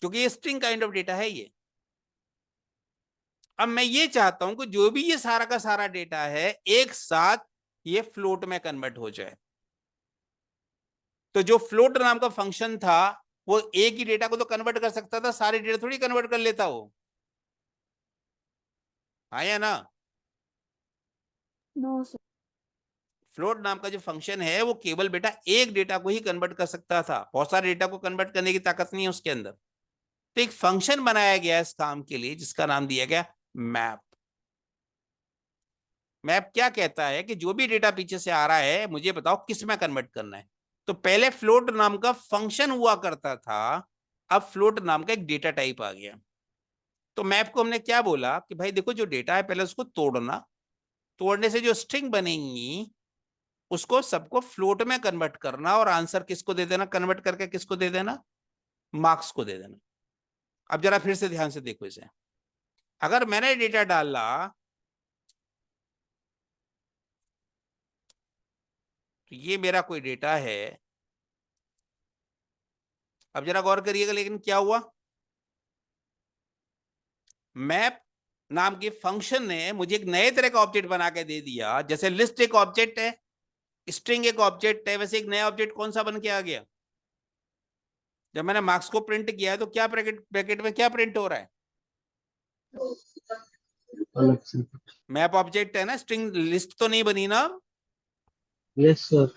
Speaker 1: क्योंकि ये स्ट्रिंग काइंड ऑफ डेटा है ये। अब मैं ये चाहता हूं कि जो भी ये सारा का सारा डेटा है एक साथ ये फ्लोट में कन्वर्ट हो जाए। तो जो फ्लोट नाम का फंक्शन था वो एक ही डेटा को तो कन्वर्ट कर सकता था, सारे डेटा थोड़ी कन्वर्ट कर लेता वो। हाँ या ना?
Speaker 3: No, sir.
Speaker 1: फ्लोट नाम का जो फंक्शन है वो केवल बेटा एक डेटा को ही कन्वर्ट कर सकता था, बहुत सारे डेटा को कन्वर्ट करने की ताकत नहीं है उसके अंदर। तो एक फंक्शन बनाया गया इस काम के लिए जिसका नाम दिया गया मैप। मैप क्या कहता है कि जो भी डेटा पीछे से आ रहा है मुझे बताओ किस में कन्वर्ट करना है। तो पहले फ्लोट नाम का फंक्शन हुआ करता था, अब फ्लोट नाम का एक डेटा टाइप आ गया। तो मैप को हमने क्या बोला कि भाई देखो जो डेटा है पहले उसको तोड़ना, तोड़ने से जो स्ट्रिंग बनेंगी उसको सबको फ्लोट में कन्वर्ट करना, और आंसर किसको दे देना, कन्वर्ट करके किसको दे देना, मार्क्स को दे देना। अब जरा फिर से ध्यान से देखो इसे। अगर मैंने डेटा डाला तो ये मेरा कोई डेटा है। अब जरा गौर करिएगा, लेकिन क्या हुआ, मैप नाम के फंक्शन ने मुझे एक नए तरह का ऑब्जेक्ट बना के दे दिया। जैसे लिस्ट एक ऑब्जेक्ट है, स्ट्रिंग एक ऑब्जेक्ट है, वैसे एक नया ऑब्जेक्ट कौन सा बन के आ गया। जब मैंने मार्क्स को प्रिंट किया है तो क्या ब्रैकेट ब्रैकेट में क्या प्रिंट हो रहा है,
Speaker 2: अलग से।
Speaker 1: मैप ऑब्जेक्ट है ना, स्ट्रिंग लिस्ट तो नहीं बनी ना।
Speaker 2: Yes sir.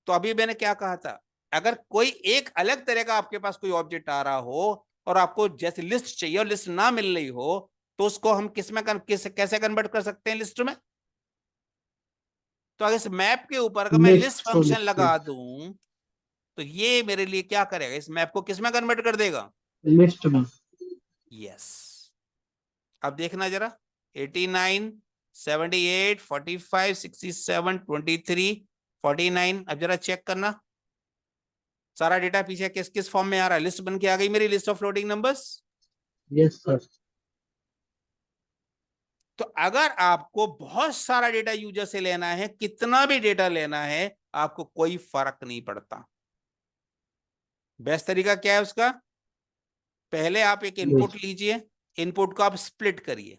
Speaker 1: तो अभी मैंने क्या कहा था, अगर कोई एक अलग तरह का आपके पास कोई ऑब्जेक्ट आ रहा हो और आपको जैसे लिस्ट चाहिए और लिस्ट ना मिल रही हो, तो उसको हम किस में कैसे कन्वर्ट कर सकते हैं लिस्ट में। तो अगर इस मैप के ऊपर अगर मैं लिस्ट
Speaker 2: लिस्ट को
Speaker 1: फंक्शन
Speaker 2: लिस्ट
Speaker 1: लगा दूं तो ये मेरे लिए क्या करेगा, इस मैप को किस में कन्वर्ट कर देगा,
Speaker 2: लिस्ट में।
Speaker 1: यस। अब देखना जरा, 89 78 45 67 23 49। अब जरा चेक करना, सारा डेटा पीछे किस किस फॉर्म में आ रहा है, लिस्ट बन के आ गई मेरी, list of floating numbers.
Speaker 2: Yes sir.
Speaker 1: तो अगर आपको बहुत सारा डेटा यूजर से लेना है, कितना भी डेटा लेना है, आपको कोई फर्क नहीं पड़ता। बेस्ट तरीका क्या है उसका, पहले आप एक इनपुट लीजिए, इनपुट को आप स्प्लिट करिए,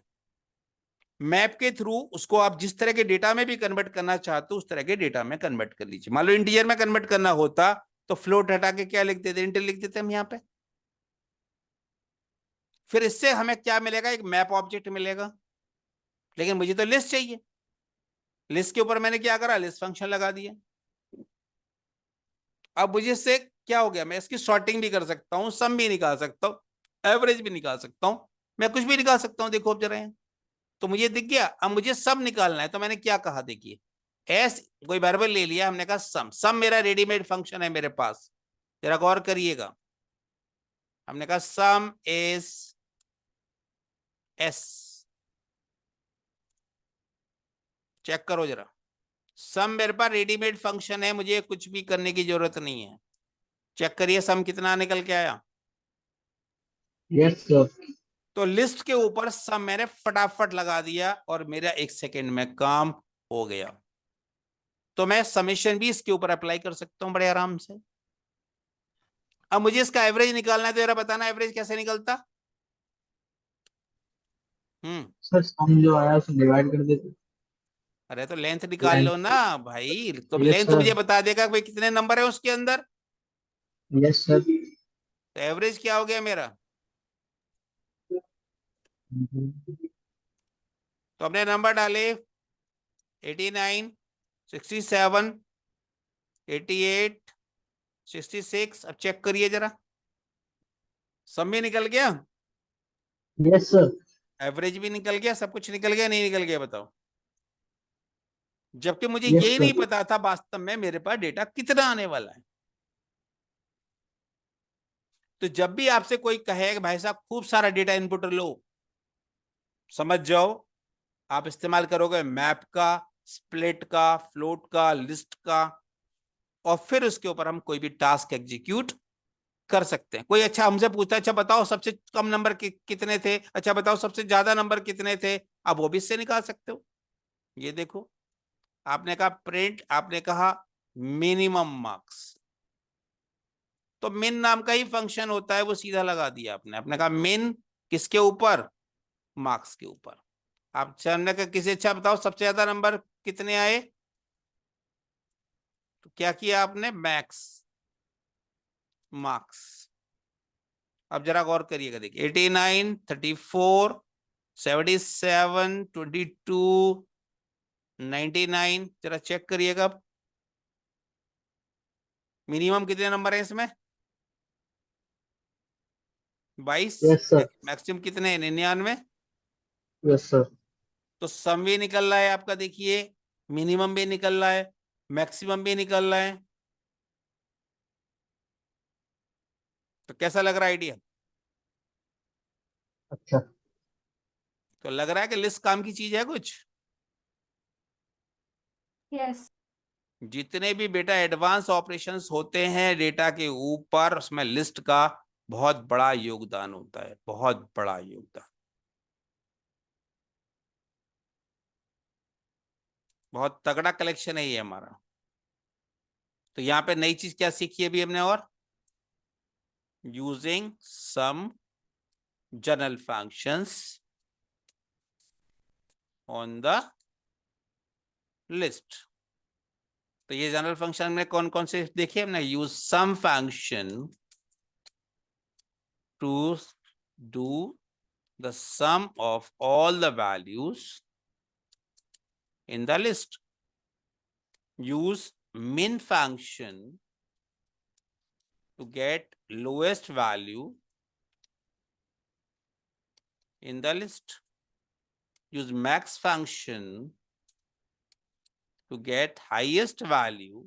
Speaker 1: मैप के थ्रू उसको आप जिस तरह के डेटा में भी कन्वर्ट करना चाहते हो उस तरह के डेटा में कन्वर्ट कर लीजिए। मान लो इंटीजर में कन्वर्ट करना होता तो फ्लोट हटा के क्या लिख देते, इंटर लिख देते हम यहाँ पे। फिर इससे हमें क्या मिलेगा, एक मैप ऑब्जेक्ट मिलेगा। लेकिन मुझे तो लिस्ट चाहिए, लिस्ट के ऊपर मैंने क्या करा, लिस्ट फंक्शन लगा दिया। अब मुझे इससे क्या हो गया, मैं इसकी सॉर्टिंग भी कर सकता हूँ, सम भी निकाल सकता हूँ, एवरेज भी निकाल सकता हूँ, मैं कुछ भी निकाल सकता हूँ। देखो अब जरा यहाँ तो मुझे दिख गया। अब मुझे सब निकालना है तो मैंने क्या कहा, देखिए एस कोई वेरिएबल ले लिया हमने, कहा सम। सम मेरा रेडीमेड फंक्शन है मेरे पास, जरा गौर करिएगा। हमने कहा सम इज एस, चेक करो जरा, सम मेरे पास रेडीमेड फंक्शन है, मुझे कुछ भी करने की जरूरत नहीं है। चेक करिए सम कितना निकल के आया।
Speaker 2: Yes sir.
Speaker 1: तो लिस्ट के ऊपर सम मैंने फटाफट लगा दिया और मेरा 1 सेकेंड में काम हो गया। तो मैं समेशन भी इसके ऊपर अप्लाई कर सकता हूं बड़े आराम से। अब मुझे इसका एवरेज निकालना है तो जरा बताना एवरेज कैसे निकलता।
Speaker 2: सर सम जो आया उसे डिवाइड कर देते।
Speaker 1: अरे तो लेंथ निकाल
Speaker 2: लेंथ।
Speaker 1: लो ना भाई, तो
Speaker 2: यस
Speaker 1: लेंथ
Speaker 2: सर।
Speaker 1: मुझे बता देगा भाई कितने नंबर है उसके अंदर।
Speaker 2: Yes sir.
Speaker 1: तो एवरेज क्या हो गया मेरा, तो हमने नंबर डाले 89 67 88 66। अब चेक करिए जरा, सब में निकल गया,
Speaker 2: यस सर।
Speaker 1: एवरेज भी निकल गया, सब कुछ निकल गया, नहीं निकल गया बताओ। जबकि मुझे
Speaker 2: यस
Speaker 1: यही नहीं
Speaker 2: सर।
Speaker 1: पता था वास्तव में मेरे पास डेटा कितना आने वाला है। तो जब भी आपसे कोई कहे कि भाई साहब खूब सारा डेटा इनपुट लो, समझ जाओ आप इस्तेमाल करोगे मैप का, स्प्लिट का, फ्लोट का, लिस्ट का, और फिर उसके ऊपर हम कोई भी टास्क एग्जीक्यूट कर सकते हैं। कोई अच्छा हमसे पूछता है, अच्छा बताओ सबसे कम नंबर कितने थे, अच्छा बताओ सबसे ज्यादा नंबर कितने थे, आप वो भी इससे निकाल सकते हो। ये देखो, आपने कहा प्रिंट, आपने कहा मिनिमम मार्क्स, तो मिन नाम का ही फंक्शन होता है, वो सीधा लगा दिया आपने। आपने कहा मिन किसके ऊपर, मार्क्स के ऊपर। आप हमने कहा किसी, अच्छा बताओ सबसे ज्यादा नंबर कितने आए, तो क्या किया आपने, मैक्स मार्क्स। अब जरा गौर करिएगा, देखिए 89 34 77 22 99, जरा चेक करिएगा अब मिनिमम कितने नंबर है इसमें, 22।
Speaker 2: Yes sir.
Speaker 1: मैक्सिमम कितने, 99।
Speaker 2: Yes sir.
Speaker 1: तो सम भी निकल रहा है आपका, देखिए मिनिमम भी निकल रहा है, मैक्सिमम भी निकल रहा है। तो कैसा लग रहा है आइडिया,
Speaker 2: अच्छा।
Speaker 1: तो लग रहा है कि लिस्ट काम की चीज है कुछ।
Speaker 3: Yes.
Speaker 1: जितने भी बेटा एडवांस ऑपरेशंस होते हैं डेटा के ऊपर, उसमें लिस्ट का बहुत बड़ा योगदान होता है, बहुत बड़ा योगदान, बहुत तगड़ा कलेक्शन है ये हमारा। तो यहाँ पे नई चीज क्या सीखी है अभी हमने, और using some general functions on the list. तो ये जनरल फंक्शन में कौन कौन से देखिए हमने, use some function to do the sum of all the values in the list. Use min function to get lowest value in the list. Use max function to get highest value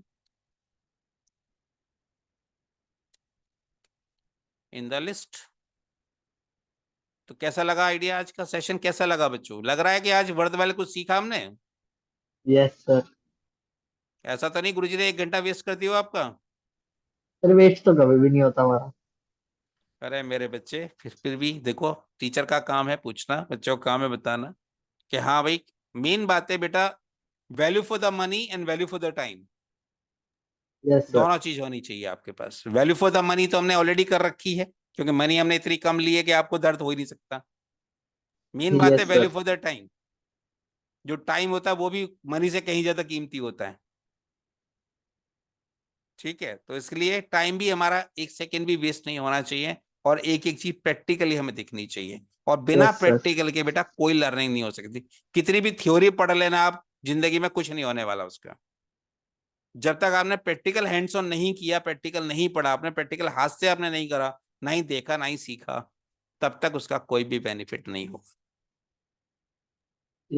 Speaker 1: in the list. तो कैसा लगा idea, आज का session कैसा लगा बच्चों? लग रहा है कि आज वर्ड वाले कुछ सीखा हमने?
Speaker 2: Yes sir.
Speaker 1: ऐसा तो नहीं गुरुजी ने 1 घंटा वेस्ट कर दिया आपका?
Speaker 2: सर वेस्ट तो कभी भी नहीं होता हमारा।
Speaker 1: अरे मेरे बच्चे, फिर भी देखो, टीचर का काम है पूछना, बच्चों का काम है बताना कि हाँ भाई, मेन बात है बेटा, value for the money and value for the time,
Speaker 2: yes sir.
Speaker 1: दोनों चीज होनी चाहिए आपके पास। वैल्यू फॉर द मनी तो हमने ऑलरेडी कर रखी है, क्योंकि मनी हमने इतनी कम ली है कि आपको दर्द हो ही नहीं सकता। मेन बात है
Speaker 2: yes
Speaker 1: value
Speaker 2: sir.
Speaker 1: For the time. जो टाइम होता है वो भी मनी से कहीं ज्यादा कीमती होता है। ठीक है, तो इसलिए टाइम भी हमारा 1 सेकेंड भी वेस्ट नहीं होना चाहिए, और एक एक चीज प्रैक्टिकली हमें दिखनी चाहिए। और बिना
Speaker 2: यस सर।
Speaker 1: प्रैक्टिकल के बेटा कोई लर्निंग नहीं हो सकती। कितनी भी थ्योरी पढ़ लेना आप, जिंदगी में कुछ नहीं होने वाला उसका। जब तक आपने प्रैक्टिकल हैंड्स ऑन नहीं किया, प्रैक्टिकल नहीं पढ़ा, आपने प्रैक्टिकल हाथ से आपने नहीं करा, ना ही देखा, ना ही सीखा, तब तक उसका कोई भी बेनिफिट नहीं होगा।